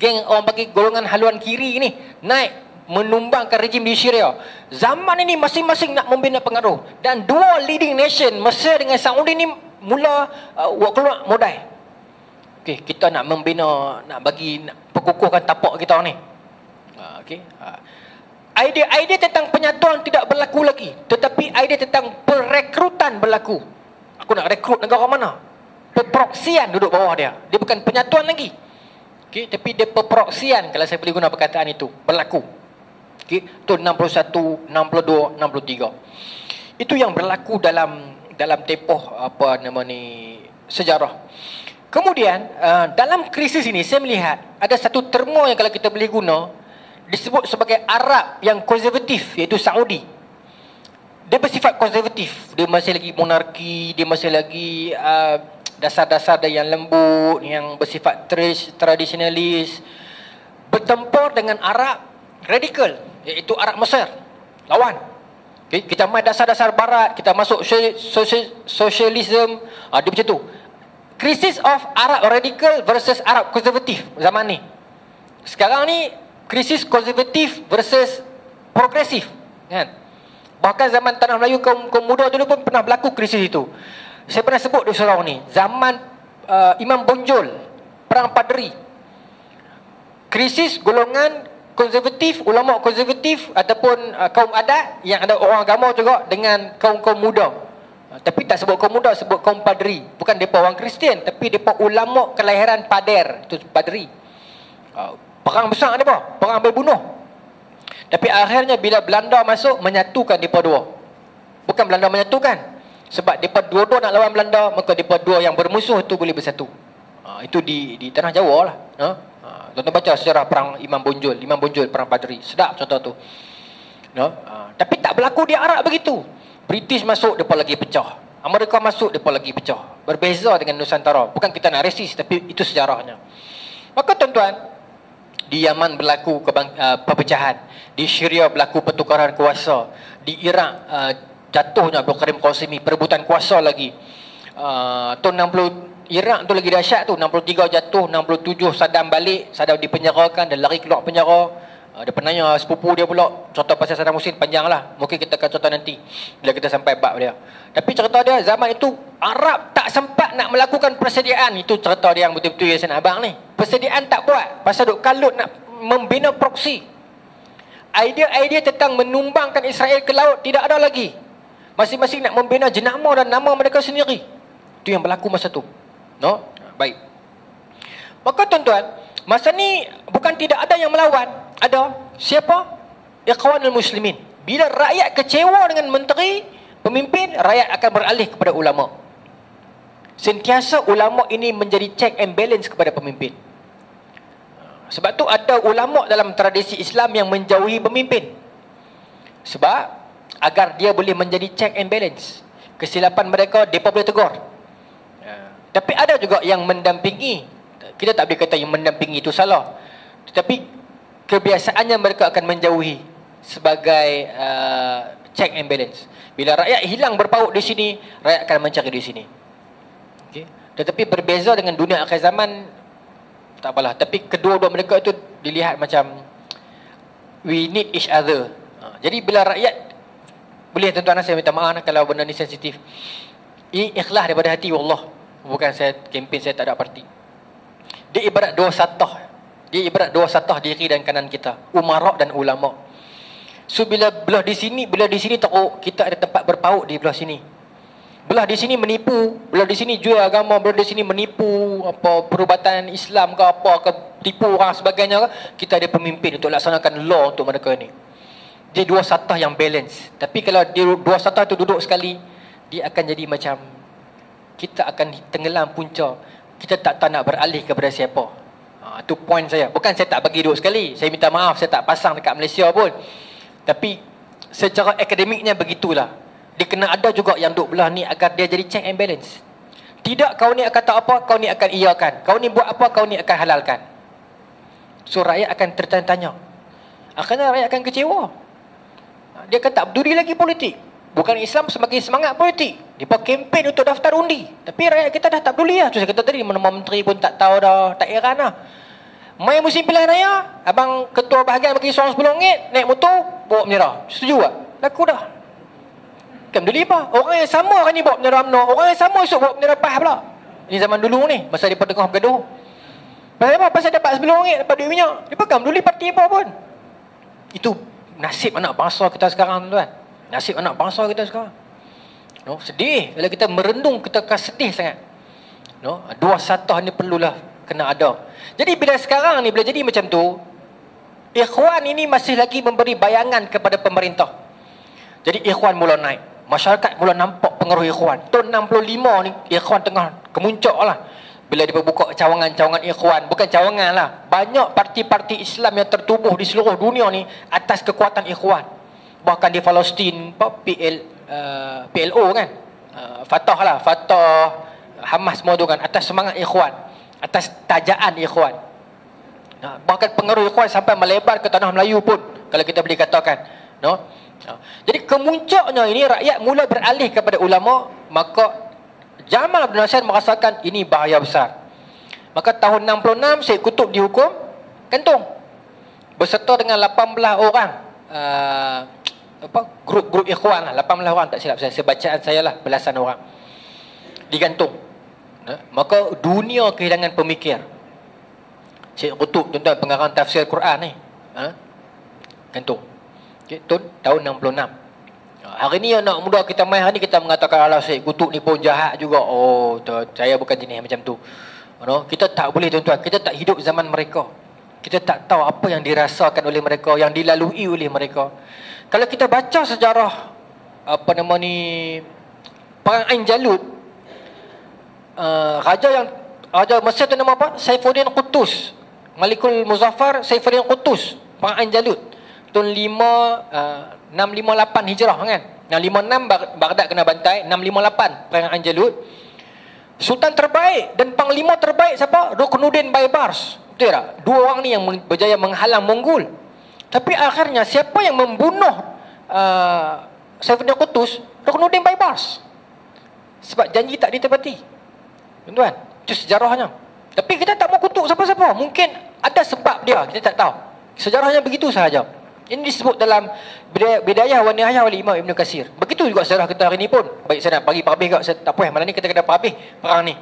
[SPEAKER 1] geng orang bagi golongan haluan kiri ni naik menumbangkan rejim di Syria. Zaman ini masing-masing nak membina pengaruh. Dan dua leading nation, Mesir dengan Saudi ni mula keluar modal. Okey, kita nak membina, nak perkukuhkan tapak kita ni. Okey. Idea tentang penyatuan tidak berlaku lagi, tetapi idea tentang perekrutan berlaku. Aku nak rekrut negara mana? Peproksian duduk bawah dia. Dia bukan penyatuan lagi. Okey, tapi dia peproksian, kalau saya boleh guna perkataan itu, berlaku. Okey, tahun 61, 62, 63. Itu yang berlaku dalam tempoh sejarah. Kemudian dalam krisis ini saya melihat ada satu terma yang kalau kita boleh guna disebut sebagai Arab yang konservatif, iaitu Saudi. Dia bersifat konservatif. Dia masih lagi monarki, dia masih lagi dasar-dasar dia yang lembut, yang bersifat tradisionalis, bertempur dengan Arab radikal, iaitu Arab Mesir. Lawan. Okay, kita main dasar-dasar barat, kita masuk sosialisme. Dia macam tu. Krisis of Arab radikal versus Arab konservatif zaman ni. Sekarang ni krisis konservatif versus progresif, kan? Bahkan zaman Tanah Melayu kaum muda dulu pun pernah berlaku krisis itu. Saya pernah sebut di surau ni, zaman Imam Bonjol, Perang Padri. Krisis golongan konservatif, ulama konservatif ataupun kaum adat yang ada orang agama juga dengan kaum-kaum muda. Tapi tak sebut kaum muda, sebut kaum Padri. Bukan mereka orang Kristian, tapi mereka ulama kelahiran Pader, itu Padri. Perang besar mereka, perang berbunuh. Tapi akhirnya bila Belanda masuk, menyatukan mereka dua. Bukan Belanda menyatukan, sebab mereka dua-dua nak lawan Belanda, maka mereka dua yang bermusuh itu boleh bersatu. Itu di tanah Jawa lah. Tuan-tuan baca sejarah perang Imam Bonjol, perang Padri. Sedap contoh tu. Tapi tak berlaku di Arab begitu. British masuk, mereka lagi pecah. Amerika masuk, mereka lagi pecah. Berbeza dengan Nusantara. Bukan kita nak resis, tapi itu sejarahnya. Maka tuan-tuan, di Yaman berlaku perpecahan, di Syria berlaku pertukaran kuasa, di Iraq jatuhnya Abdul Karim Qasimi, perebutan kuasa lagi. Tahun 60 Iraq tu lagi dahsyat tu, 63 jatuh, 67 Saddam balik, Saddam dipenjarakan, dia lari keluar penjara. Dia penanya sepupu dia pula, cerita pasal Saddam Hussein panjang lah, mungkin kita akan cerita nanti bila kita sampai bab dia. Tapi cerita dia zaman itu Arab tak sempat nak melakukan persediaan. Itu cerita dia yang betul-betul yang saya nak abang ni. Persediaan tak buat, pasal duk kalut nak membina proksi. Idea-idea tentang menumbangkan Israel ke laut tidak ada lagi. Masing-masing nak membina jenama dan nama mereka sendiri. Itu yang berlaku masa tu. Baik. Maka tuan-tuan, masa ni bukan tidak ada yang melawan. Ada. Siapa? Ikhwanul Muslimin. Bila rakyat kecewa dengan menteri, pemimpin, rakyat akan beralih kepada ulama. Sentiasa ulama ini menjadi check and balance kepada pemimpin. Sebab tu ada ulama dalam tradisi Islam yang menjauhi pemimpin. Sebab agar dia boleh menjadi check and balance. Kesilapan mereka, mereka boleh tegur. Tapi ada juga yang mendampingi. Kita tak boleh kata yang mendampingi itu salah. Tetapi kebiasaannya mereka akan menjauhi sebagai check and balance. Bila rakyat hilang berpaut di sini, rakyat akan mencari di sini. Okay. Tetapi berbeza dengan dunia akhir zaman, tak apalah. Tapi kedua-dua mereka itu dilihat macam we need each other. Jadi bila rakyat, boleh tuan-tuan saya minta maaf kalau benda ni sensitif. Ini ikhlas daripada hati Allah. Bukan saya kempen, saya tak ada parti. Dia ibarat dua satah. Dia ibarat dua satah diri dan kanan kita, umarak dan ulama. So bila belah di sini teruk, kita ada tempat berpaut di belah sini. Belah di sini menipu, belah di sini jual agama, belah di sini menipu apa perubatan Islam ke apa ke, tipu orang sebagainya ke, kita ada pemimpin untuk laksanakan law untuk mereka ni. Dia dua satah yang balance. Tapi kalau dia dua satah tu duduk sekali, dia akan jadi macam kita akan tenggelam punca. Kita tak tahu nak beralih kepada siapa. Itu point saya. Bukan saya tak bagi duit sekali. Saya minta maaf, saya tak pasang dekat Malaysia pun. Tapi secara akademiknya begitulah. Dia kena ada juga yang duk belah ni agar dia jadi check and balance. Tidak kau ni akan tak apa, kau ni akan iakan. Kau ni buat apa, kau ni akan halalkan. So rakyat akan tertanya-tanya. Akhirnya rakyat akan kecewa. Dia akan tak peduli lagi politik. Bukan Islam semakin semangat politik. Dia kempen untuk daftar undi. Tapi rakyat kita dah tak peduli lah. Tu saya kata tadi, mana menteri pun tak tahu dah, tak heran lah. Main musim pilihan raya, abang ketua bahagian bagi seorang RM10, naik motor, bawa bendera. Setuju tak? Laku dah. Kan peduli apa? Orang yang sama kan ni bawa bendera UMNO. Orang yang sama esok bawa bendera PAS pula. Ini zaman dulu ni, masa dia tengah bergaduh. Pasal apa? Pasal dapat RM10, dapat duit minyak. Dia kan peduli parti apa pun. Itu nasib anak bangsa kita sekarang, tuan. Nasib anak bangsa kita sekarang. No, sedih. Kalau kita merendung, kita akan sedih sangat. No, dua satah ni perlulah kena ada. Jadi bila sekarang ni, bila jadi macam tu, Ikhwan ini masih lagi memberi bayangan kepada pemerintah. Jadi Ikhwan mula naik. Masyarakat mula nampak pengaruh Ikhwan. Tahun 65 ni, Ikhwan tengah kemuncak lah. Bila dia buka cawangan-cawangan Ikhwan. Bukan cawangan lah. Banyak parti-parti Islam yang tertubuh di seluruh dunia ni atas kekuatan Ikhwan. Bahkan di Palestin, PLO kan, Fatah lah, Fatah, Hamas semua tu kan, atas semangat Ikhwan, atas tajaan Ikhwan. Bahkan pengaruh Ikhwan sampai melebar ke tanah Melayu pun, kalau kita boleh katakan, no? Jadi kemuncaknya ini rakyat mula beralih kepada ulama. Maka Jamal Abdul Nasir merasakan ini bahaya besar. Maka tahun 66 Syed Qutb dihukum gantung beserta dengan 18 orang grup-grup Ikhwan lah, 18 orang tak silap saya, sebacaan saya lah, belasan orang digantung. Maka dunia kehilangan pemikir. Syed Qutb, tuan-tuan, pengarang tafsir Quran ni, gantung. Okay, tahun 66. Hari ni anak muda kita main hari ni, kita mengatakan alah Syed Qutb ni pun jahat juga. Oh, saya bukan jenis macam tu. Kita tak boleh, tuan-tuan, kita tak hidup zaman mereka. Kita tak tahu apa yang dirasakan oleh mereka, yang dilalui oleh mereka. Kalau kita baca sejarah Perang Ain Jalut, Raja Mesir tu nama apa? Saifuddin Qutuz, Malikul Muzaffar Saifuddin Qutuz. Perang Ain Jalut tahun 658 Hijrah kan. 656 Baghdad kena bantai, 658 Perang Ain Jalut. Sultan terbaik dan panglima terbaik siapa? Ruknuddin Baibars. Betul tak? Dua orang ni yang berjaya menghalang Mongol. Tapi akhirnya siapa yang membunuh Saifuddin Qutuz? Ruknuddin Baibars. Sebab janji tak ditepati. Tuan-tuan, itu sejarahnya. Tapi kita tak mau kutuk siapa-siapa. Mungkin ada sebab dia, kita tak tahu. Sejarahnya begitu sahaja. Ini disebut dalam Bidayah wa Nihayah oleh Imam Ibn Katsir. Begitu juga sejarah kita hari ni pun. Baik, saya nak bagi habis kat, saya tak apa, malam ni kita kena habis perang ni.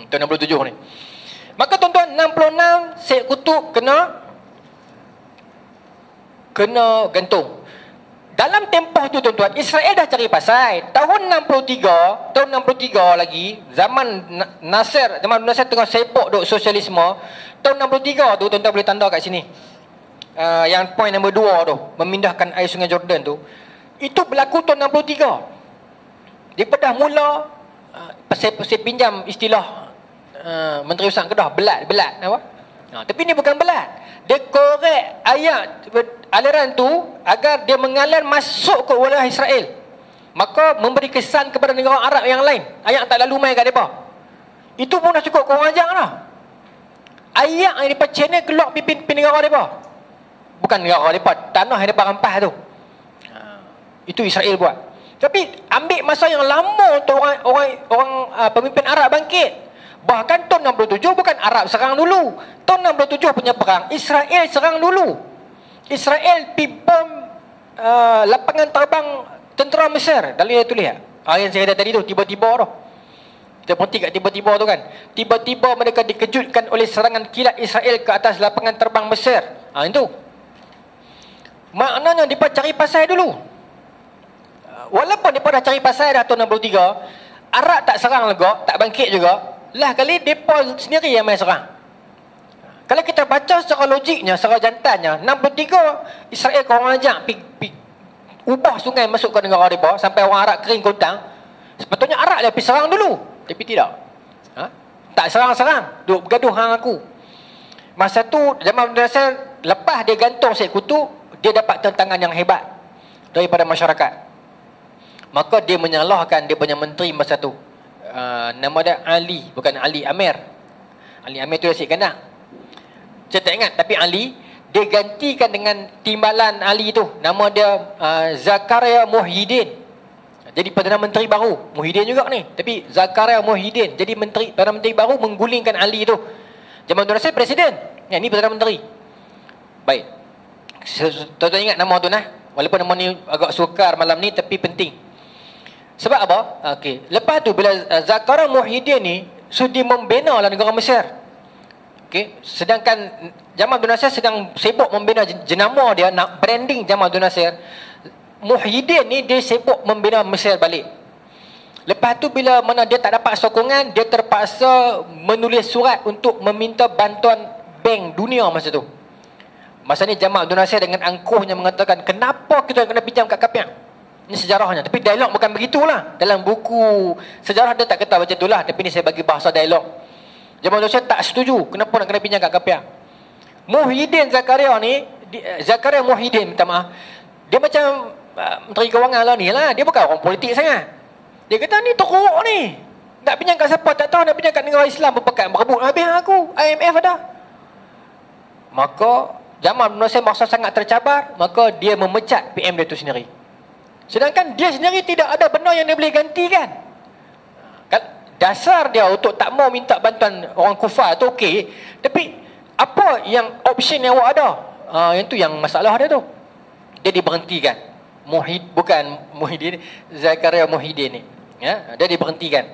[SPEAKER 1] Tahun 67 ni. Maka tuan-tuan, 66 Syed Qutb kena gantung. Dalam tempoh tu, tuan-tuan, Israel dah cari pasal. Tahun 63 lagi, zaman Nasir tengah sepok duk sosialisme. Tahun 63 tu, tuan-tuan boleh tanda kat sini. Yang point nombor 2 tu, memindahkan air Sungai Jordan tu, itu berlaku tahun 63. Daripada mula saya pinjam istilah Menteri Usaha Kedah, belat apa? Tapi ni bukan belat. Dia korek ayat aliran tu agar dia mengalir masuk ke wilayah Israel. Maka memberi kesan kepada negara Arab yang lain. Ayat tak lalu main kat mereka. Itu pun dah cukup korang ajak lah. Ayat yang daripada channel keluar pimpin negara mereka. Bukan negara mereka, tanah yang mereka rampas tu. Itu Israel buat. Tapi ambil masa yang lama untuk orang pemimpin Arab bangkit. Bahkan tahun 67 bukan Arab serang dulu. Tahun 67 punya perang, Israel serang dulu. Israel pergi bom lapangan terbang tentera Mesir. Dalam dia tulis yang saya kata tadi tu, tiba-tiba tu. Kita berhenti kat tiba-tiba tu kan. Tiba-tiba mereka dikejutkan oleh serangan kilat Israel ke atas lapangan terbang Mesir. Itu. Maknanya mereka cari pasal dulu. Walaupun mereka dah cari pasal dah tahun 63, Arab tak serang lega, tak bangkit juga. Lah kali mereka sendiri yang main serang. Kalau kita baca secara logiknya, secara jantannya, 63 Israel korang ajak pergi ubah sungai masuk ke negara mereka sampai orang Arab kering kontang. Sepatutnya Arab dia pergi serang dulu. Tapi tidak. Tak serang-serang, duk bergaduh hang aku. Masa tu Jamal Abdul Nasir lepas dia gantung Syed Qutb, dia dapat tentangan yang hebat daripada masyarakat. Maka dia menyalahkan dia punya menteri masa tu. Nama dia Ali, bukan Ali Amir. Ali Amir tu Syed Kandak. Saya tak ingat, tapi Ali dia gantikan dengan timbalan Ali tu. Nama dia Zakaria Muhyiddin. Jadi Perdana Menteri baru. Muhyiddin juga ni, tapi Zakaria Muhyiddin jadi Perdana Menteri baru, menggulingkan Ali tu. Jamal Abdul Nasir presiden. Yang ni Perdana Menteri. Baik. Tuan-tuan ingat nama tu nah. Walaupun nama ni agak sukar malam ni, tapi penting. Sebab apa? Okey. Lepas tu bila Zakaria Muhyiddin ni sudi membina lah negara Mesir. Okey. Sedangkan Jamal Abdul Nasir sedang sibuk membina jenama dia, nak branding Jamal Abdul Nasir. Muhyiddin ni dia sibuk membina Mesir balik. Lepas tu bila mana dia tak dapat sokongan, dia terpaksa menulis surat untuk meminta bantuan Bank Dunia masa tu. Masa ni Jamal Abdul Nasir dengan angkuhnya mengatakan, kenapa kita kena pinjam kat Kapiang? Ini sejarahnya. Tapi dialog bukan begitulah. Dalam buku sejarah dia tak kata macam itulah. Tapi ni saya bagi bahasa dialog. Jamal Abdul Nasir tak setuju. Kenapa nak kena pinjam kat Kapiang? Muhyiddin Zakaria ni, Zakaria Muhyiddin, minta maaf, dia macam Menteri Kewangan lah ni lah. Dia bukan orang politik sangat. Dia kata ni teruk ni. Nak pinjam kat siapa tak tahu, nak pinjam kat negara Islam berpekat berebut habis aku. IMF ada. Maka Jamal Abdul Nasir masa sangat tercabar, maka dia memecat PM dia tu sendiri. Sedangkan dia sendiri tidak ada benda yang dia boleh gantikan. Dasar dia untuk tak mau minta bantuan orang kufar tu okey, tapi apa yang option yang awak ada? Yang tu yang masalah dia tu. Dia diberhentikan. Bukan Muhyiddin, Zakaria Muhyiddin ni. Ya, dia diberhentikan.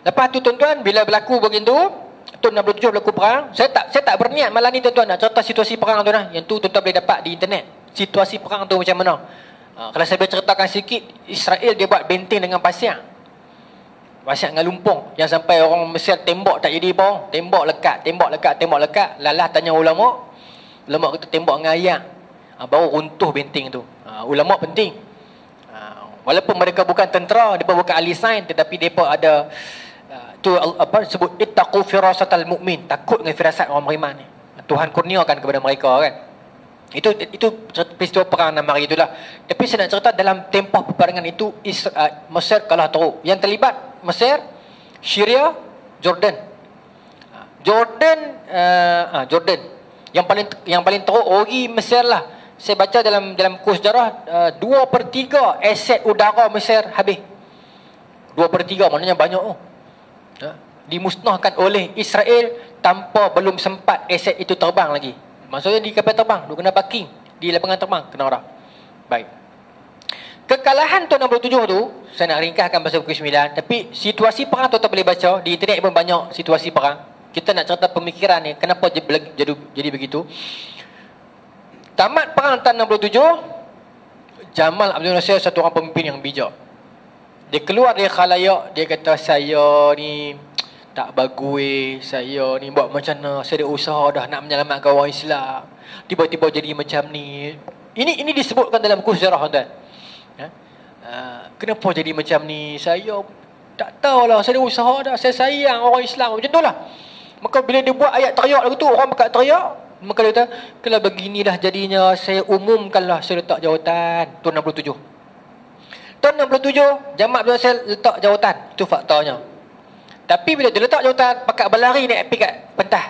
[SPEAKER 1] Lepas tu tuan-tuan, bila berlaku begitu, tahun 67 berlaku perang. Saya tak berniat malam ni tuan-tuan nak cerita situasi perang tu nah. Yang tu tuan-tuan boleh dapat di internet. Situasi perang tu macam mana? Kalau saya boleh ceritakan sikit, Israel dia buat benteng dengan pasir. Pasir dengan lumpung. Yang sampai orang Mesir tembok tak jadi apa. Tembok lekat, tembok lekat, tembok lekat. Lalah tanya ulama. Ulama kata tembok dengan ayam. Baru runtuh benteng tu. Ulama penting. Walaupun mereka bukan tentera, mereka bukan ahli sains, tetapi mereka ada tu apa disebut ittaqu firasatal mu'min, takut dengan firasat orang beriman ni. Tuhan kurniakan kepada mereka kan. Itu peristiwa perang 6 hari itulah. Tapi saya nak cerita dalam tempoh peperangan itu Mesir kalah teruk. Yang terlibat Mesir, Syria, Jordan. Jordan. Yang paling teruk Ori Mesir lah. Saya baca dalam kurs sejarah 2/3 aset udara Mesir habis. 2/3 maknanya banyak tu. Dimusnahkan oleh Israel tanpa belum sempat aset itu terbang lagi. Maksudnya di kapal terbang, dia kena parking di lapangan terbang, kena orang. Baik. Kekalahan tahun 67 tu, saya nak ringkaskan pasal pukul 9, tapi situasi perang tu tak boleh baca, di internet pun banyak situasi perang. Kita nak cerita pemikiran ni, kenapa jadi begitu. Tamat perang tahun 67, Jamal Abdul Nasir satu orang pemimpin yang bijak. Dia keluar dari khalayak, dia kata saya ni tak bagus, saya ni buat macam mana, saya ada usaha dah nak menyelamatkan orang Islam, tiba-tiba jadi macam ni. Ini disebutkan dalam buku sejarah tuan. Kenapa jadi macam ni? Saya tak tahulah, saya ada usaha dah, saya sayang orang Islam, macam tu lah. Maka bila dia buat ayat teriak lagu tu, orang berkat teriak. Maka dia kata, kalau beginilah jadinya, saya umumkanlah saya letak jawatan. Tahun 67. Tahun 67, Jamal Abdul Nasir letak jawatan. Itu faktanya. Tapi bila dia letak jawatan, pakat berlari naik pergi kat pentas.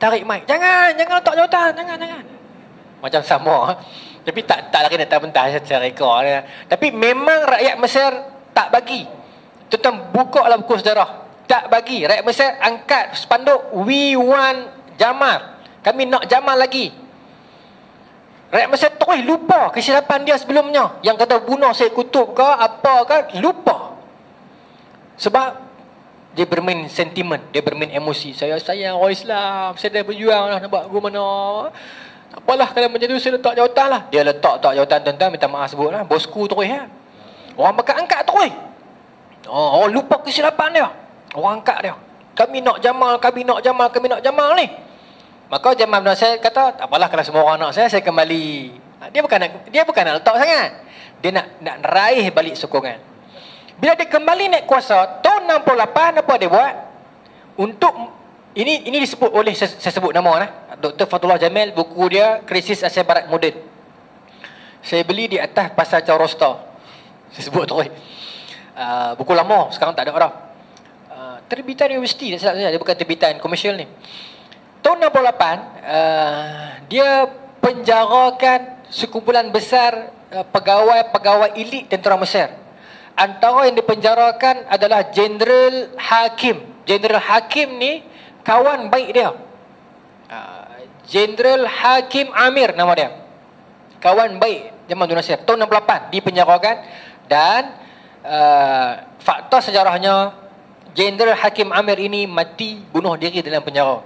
[SPEAKER 1] Tarik mic. Jangan letak jawatan. Jangan. Macam sama. Tapi tak lari nak atas pentas. Saya rekod. Tapi memang rakyat Mesir tak bagi. Tuan-tuan buka lah buku sejarah. Tak bagi. Rakyat Mesir angkat spanduk, we want Jamal. Kami nak Jamal lagi. Rakyat Mesir terus lupa kesilapan dia sebelumnya. Yang kata bunuh Syed Qutb ke apa ke, lupa. Sebab dia bermain sentimen, dia bermain emosi. Saya sayang orang Islam, saya dah berjuang lah nak buat ke mana. Apalah kalau macam tu saya letak jawatan lah. Dia letak jawatan tuan-tuan, minta maaf sebut lah. Bosku terus ya. Orang bakal angkat terus. Orang lupa kesilapan dia. Orang angkat dia. Kami nak Jamal ni. Maka Jamal Abdul Nasir kata, tak apalah kalau semua orang nak saya kembali. Dia bukan nak letak sangat. Dia nak raih balik sokongan. Bila dia kembali naik kuasa, tahun 68 apa dia buat? Untuk Ini disebut oleh, saya sebut nama Dr. Fathullah Jamil, buku dia Krisis Asia Barat Moden. Saya beli di atas Pasar Chaurasta. Saya sebut tu. Buku lama, sekarang tak ada orang. Terbitan universiti, tak silap saya, dia bukan terbitan komersial ni. Tahun 68, dia penjarakan sekumpulan besar pegawai-pegawai elit tentera Mesir. Antara yang dipenjarakan adalah Jeneral Hakim. Jeneral Hakim ni kawan baik dia. Jeneral Hakim Amir nama dia. Kawan baik Jamal Abdul Nasir. Tahun 68 dipenjarakan. Dan fakta sejarahnya, Jeneral Hakim Amir ini mati bunuh diri dalam penjara.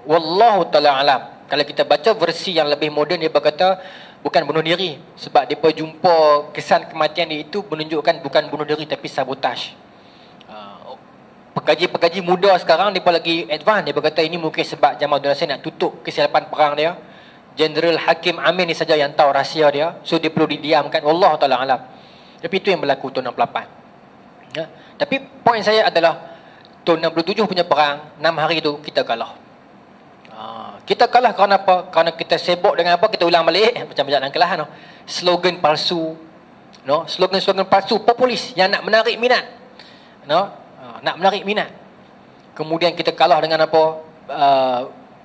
[SPEAKER 1] Wallahu ta'ala alam. Kalau kita baca versi yang lebih moden, dia berkata bukan bunuh diri. Sebab dia jumpa kesan kematian dia itu menunjukkan bukan bunuh diri tapi sabotaj. Pekaji-pekaji muda sekarang dia lagi advance. Dia berkata ini mungkin sebab Jamal Abdul Nasir nak tutup kesilapan perang dia. Jeneral Hakim Amir ni saja yang tahu rahsia dia. So dia perlu didiamkan. Wallahu ta'ala alam. Tapi itu yang berlaku tahun 68. Ya. Tapi poin saya adalah tahun 67 punya perang, 6 hari tu kita kalah. Kita kalah kerana apa? Kerana kita sibuk dengan apa? Kita ulang balik macam dalam kelas no. Slogan palsu, no, slogan-slogan palsu populis yang nak menarik minat, no, nak menarik minat. Kemudian kita kalah dengan apa?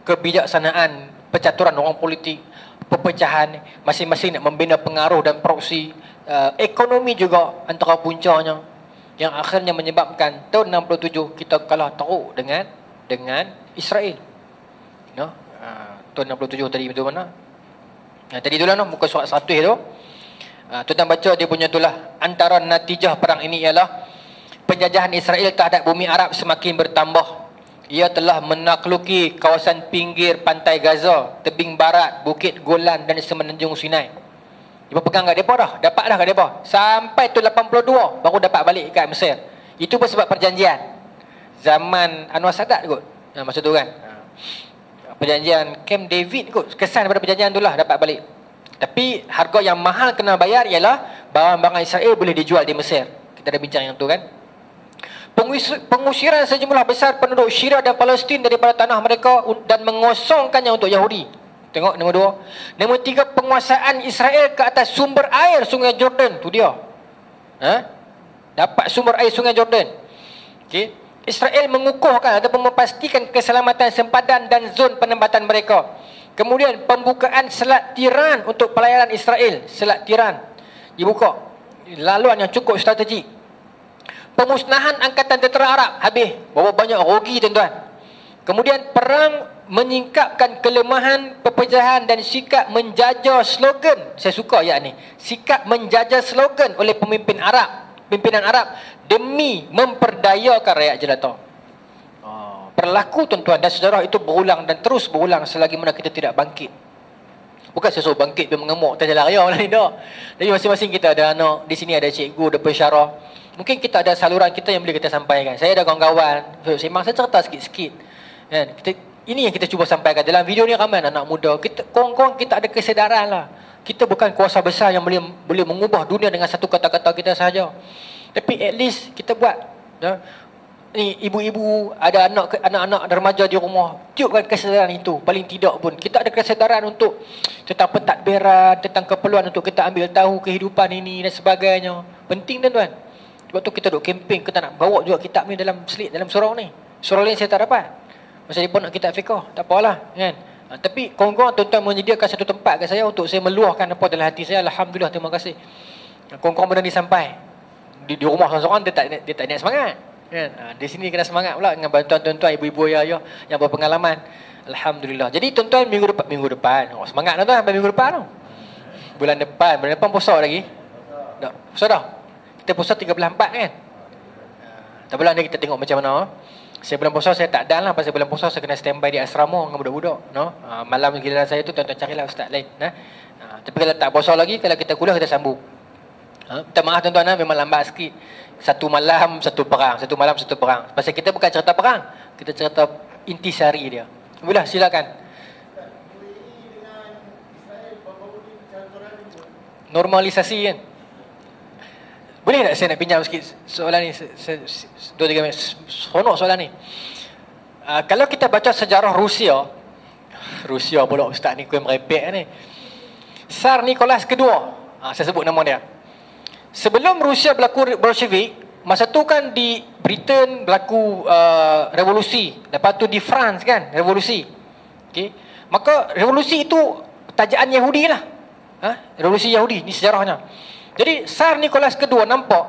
[SPEAKER 1] Kebijaksanaan, percaturan orang politik, perpecahan, masing-masing nak membina pengaruh dan proksi. Ekonomi juga antara puncanya, yang akhirnya menyebabkan tahun 67 kita kalah teruk dengan Israel. No? Tahun 67 tadi betul mana? Tadi itulah no, muka surat 1 tu. Tuan baca dia punya itulah. Antara natijah perang ini ialah penjajahan Israel terhadap bumi Arab semakin bertambah. Ia telah menakluki kawasan pinggir pantai Gaza, tebing barat, Bukit Golan dan semenanjung Sinai. Dia pegang kat mereka dah. Dapat dah kat mereka. Sampai tu 82 baru dapat balik kat Mesir. Itu pun sebab perjanjian zaman Anwar Sadat kot. Masa tu kan. Perjanjian Camp David kot. Kesan daripada perjanjian tu lah dapat balik. Tapi harga yang mahal kena bayar ialah barang-barang Israel boleh dijual di Mesir. Kita dah bincang yang tu kan. Pengusiran sejumlah besar penduduk Syria dan Palestin daripada tanah mereka dan mengosongkannya untuk Yahudi. Tengok nombor 2. Nombor 3, penguasaan Israel ke atas sumber air Sungai Jordan. Tu dia. Dapat sumber air Sungai Jordan. Okey. Israel mengukuhkan ataupun memastikan keselamatan sempadan dan zon penempatan mereka. Kemudian pembukaan Selat Tiran untuk pelayaran Israel. Selat Tiran dibuka. Laluan yang cukup strategik. Pemusnahan angkatan tentera Arab. Habis. Berapa banyak rugi tuan-tuan. Kemudian perang menyingkapkan kelemahan, perpecahan dan sikap menjajah slogan. Saya suka ayat ni. Sikap menjajah slogan oleh pimpinan Arab demi memperdayakan rakyat jelata. Berlaku tuan-tuan, dan sejarah itu berulang dan terus berulang selagi mana kita tidak bangkit. Bukan saya suruh bangkit dan mengemuk tak jalan raya lah, tidak. Jadi masing-masing kita ada anak, di sini ada cikgu, ada pensyarah. Mungkin kita ada saluran kita yang boleh kita sampaikan. Saya ada kawan-kawan, sembang saya cerita sikit-sikit. Kan? Ini yang kita cuba sampaikan. Dalam video ni ramai anak muda. Korang-korang kita ada kesedaran lah. Kita bukan kuasa besar yang boleh mengubah dunia dengan satu kata-kata kita sahaja. Tapi at least kita buat. Ni ibu-ibu ada anak-anak remaja di rumah, tiupkan kesedaran itu. Paling tidak pun kita ada kesedaran untuk tentang pentadbiran, tentang keperluan untuk kita ambil tahu kehidupan ini dan sebagainya. Penting tuan-tuan. Sebab tu kita duk camping, kita nak bawa juga kitab ni dalam selit, dalam surau ni. Surau lain saya tak dapat. Masa dia pun nak kitab fiqah, tak apalah kan. Tapi korang-korang tuan-tuan menyediakan satu tempat ke saya untuk saya meluahkan apa dalam hati saya. Alhamdulillah, terima kasih. Korang-korang berani sampai di rumah seorang-seorang dia tak naik semangat kan. Di sini kena semangat pula dengan bantuan tuan-tuan, ibu-ibu, ayah yang berpengalaman. Alhamdulillah. Jadi tuan-tuan minggu depan semangat tuan-tuan sampai minggu depan tu. Bulan depan puasa lagi. Dah, puasa dah. Kita puasa 13-14 kan. Tak bulan ni kita tengok macam mana. Saya bulan puasa saya tak dan lah. Pasal bulan puasa saya kena standby di asrama dengan budak-budak, no? Malam giliran saya tu tuan-tuan carilah ustaz lain, tapi kalau tak puasa lagi, kalau kita kuliah kita sambung. Minta maaf tuan-tuan, memang lambat sikit. Satu malam satu perang. Pasal kita bukan cerita perang, kita cerita intisari dia. Boleh silakan. Normalisasi kan. Boleh tak saya nak pinjam sikit soalan ni, 2-3 minit. Seronok soalan ni. Kalau kita baca sejarah Rusia pula ustaz ni kuih merepek ni. Tsar Nicholas kedua, saya sebut nama dia. Sebelum Rusia berlaku Bolshevik, masa tu kan di Britain berlaku revolusi, lepas tu di France kan revolusi. Okey, maka revolusi itu tajaan Yahudi lah. Revolusi Yahudi ni sejarahnya. Jadi Tsar Nicholas kedua nampak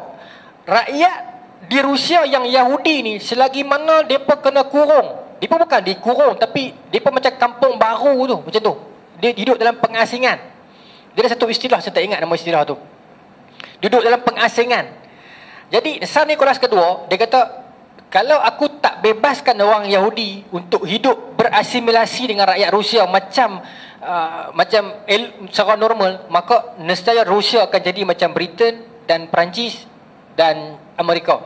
[SPEAKER 1] rakyat di Rusia yang Yahudi ni selagi mana mereka kena kurung. Mereka bukan dikurung, tapi mereka macam kampung baru tu, macam tu. Dia hidup dalam pengasingan. Dia ada satu istilah, saya tak ingat nama istilah tu. Duduk dalam pengasingan. Jadi Tsar Nicholas kedua, dia kata, kalau aku tak bebaskan orang Yahudi untuk hidup berasimilasi dengan rakyat Rusia macam secara normal, maka nescaya Rusia akan jadi macam Britain dan Perancis dan Amerika.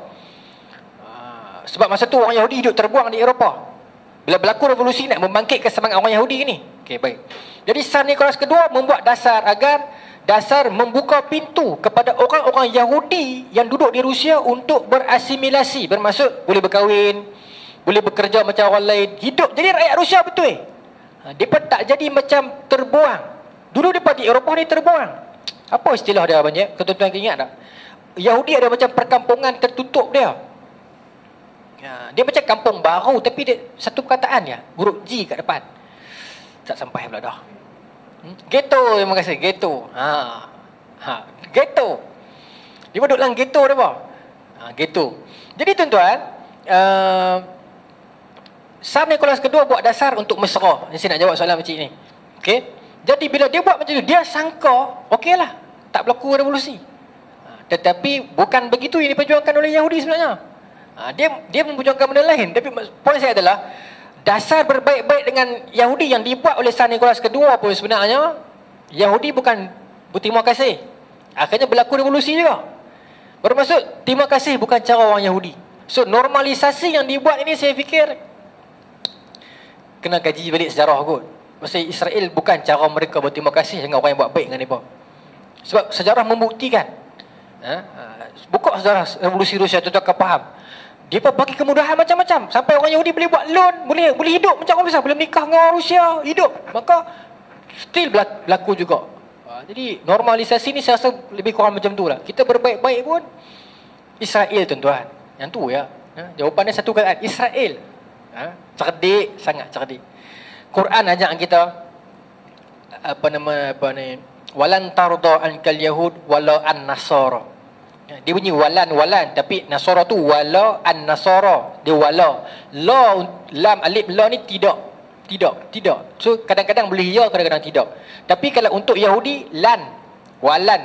[SPEAKER 1] Sebab masa tu orang Yahudi hidup terbuang di Eropah. Bila berlaku revolusi nak membangkitkan semangat orang Yahudi ni. Okey, baik. Jadi Tsar Nicholas kedua membuat dasar membuka pintu kepada orang-orang Yahudi yang duduk di Rusia untuk berasimilasi. Bermaksud boleh berkahwin, boleh bekerja macam orang lain, hidup jadi rakyat Rusia betul. Mereka tak jadi macam terbuang. Dulu mereka di Eropah ni terbuang. Apa istilah dia banyak? Tuan-tuan ingat tak? Yahudi ada macam perkampungan tertutup dia. Dia macam kampung baru, tapi dia satu perkataan je, huruf G kat depan. Tak sampai pula dah. Ghetto, terima kasih, ghetto. Ghetto. Dia duduk dalam ghetto dia apa? Ghetto. Jadi tuan-tuan, Tsar Nicholas kedua buat dasar untuk mesra. Ni saya nak jawab soalan macam ni. Okey. Jadi bila dia buat macam tu, dia sangka okeylah, tak berlaku revolusi. Tetapi bukan begitu yang diperjuangkan oleh Yahudi sebenarnya. Dia memperjuangkan benda lain. Tapi poin saya adalah dasar berbaik-baik dengan Yahudi yang dibuat oleh Tsar Nicholas kedua pun sebenarnya Yahudi bukan berterima kasih. Akhirnya berlaku revolusi juga. Bermaksud terima kasih bukan cara orang Yahudi. So normalisasi yang dibuat ini saya fikir kena kaji balik sejarah kot. Maksud Israel bukan cara mereka berterima kasih dengan orang yang buat baik dengan mereka. Sebab sejarah membuktikan. Buka sejarah revolusi Rusia, tuan-tuan akan faham. Dia bagi kemudahan macam-macam. Sampai orang Yahudi boleh buat loan, boleh hidup macam orang biasa, boleh menikah dengan orang Rusia, hidup. Maka still berlaku juga. Jadi normalisasi ni saya rasa lebih kurang macam tu lah. Kita berbaik-baik pun Israel tuan-tuan. Yang tu ya. Jawapannya satu kata, Israel. Cerdik, sangat cerdik. Quran ajak kita walan tarda ankal yahud wala an nasara. Dia bunyi walan tapi nasara tu wala an nasara. Dia wala. Lam alif la ni tidak. So kadang-kadang boleh ya, kadang-kadang tidak. Tapi kalau untuk Yahudi walan.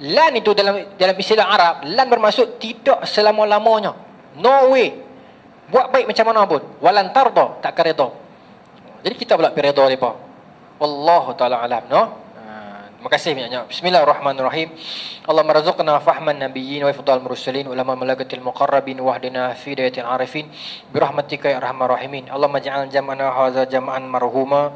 [SPEAKER 1] Lan itu dalam istilah Arab, lan bermaksud tidak selama-lamanya. No way. Buat baik macam mana pun. Walan tarda, tak redha. Jadi kita pula redha depa. Wallahu taala alam, no? Terima kasih banyak. Bismillahirrahmanirrahim. Allahumma razuqna fahman nabiyyin wa ifdal mursalin ulama malakatil muqarrabin wahdina fi hidayatil arifin bi rahmatika ya arhamar rahimin. Allahumma ja'al jam'ana hadza jam'an marhuma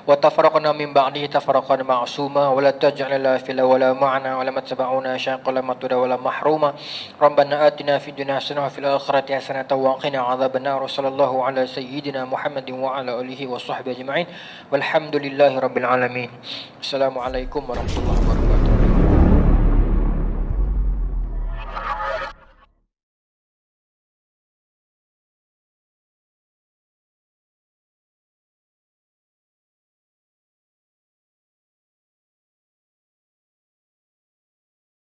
[SPEAKER 1] wa tafarraqna min ba'dihi tafarraqan ma'suma wa la taj'al lana fil wala ma'ana wa la mattaba'una syaqala matuda wa la mahruma. Rabbana atina fid dunya hasanah wa fil akhirati hasanah wa qina adzabannar. Sallallahu ala sayyidina Muhammadin wa ala alihi wa sahbihi ajma'in. Walhamdulillahi rabbil alamin. Assalamualaikum warahmatullahi wabarakatuh.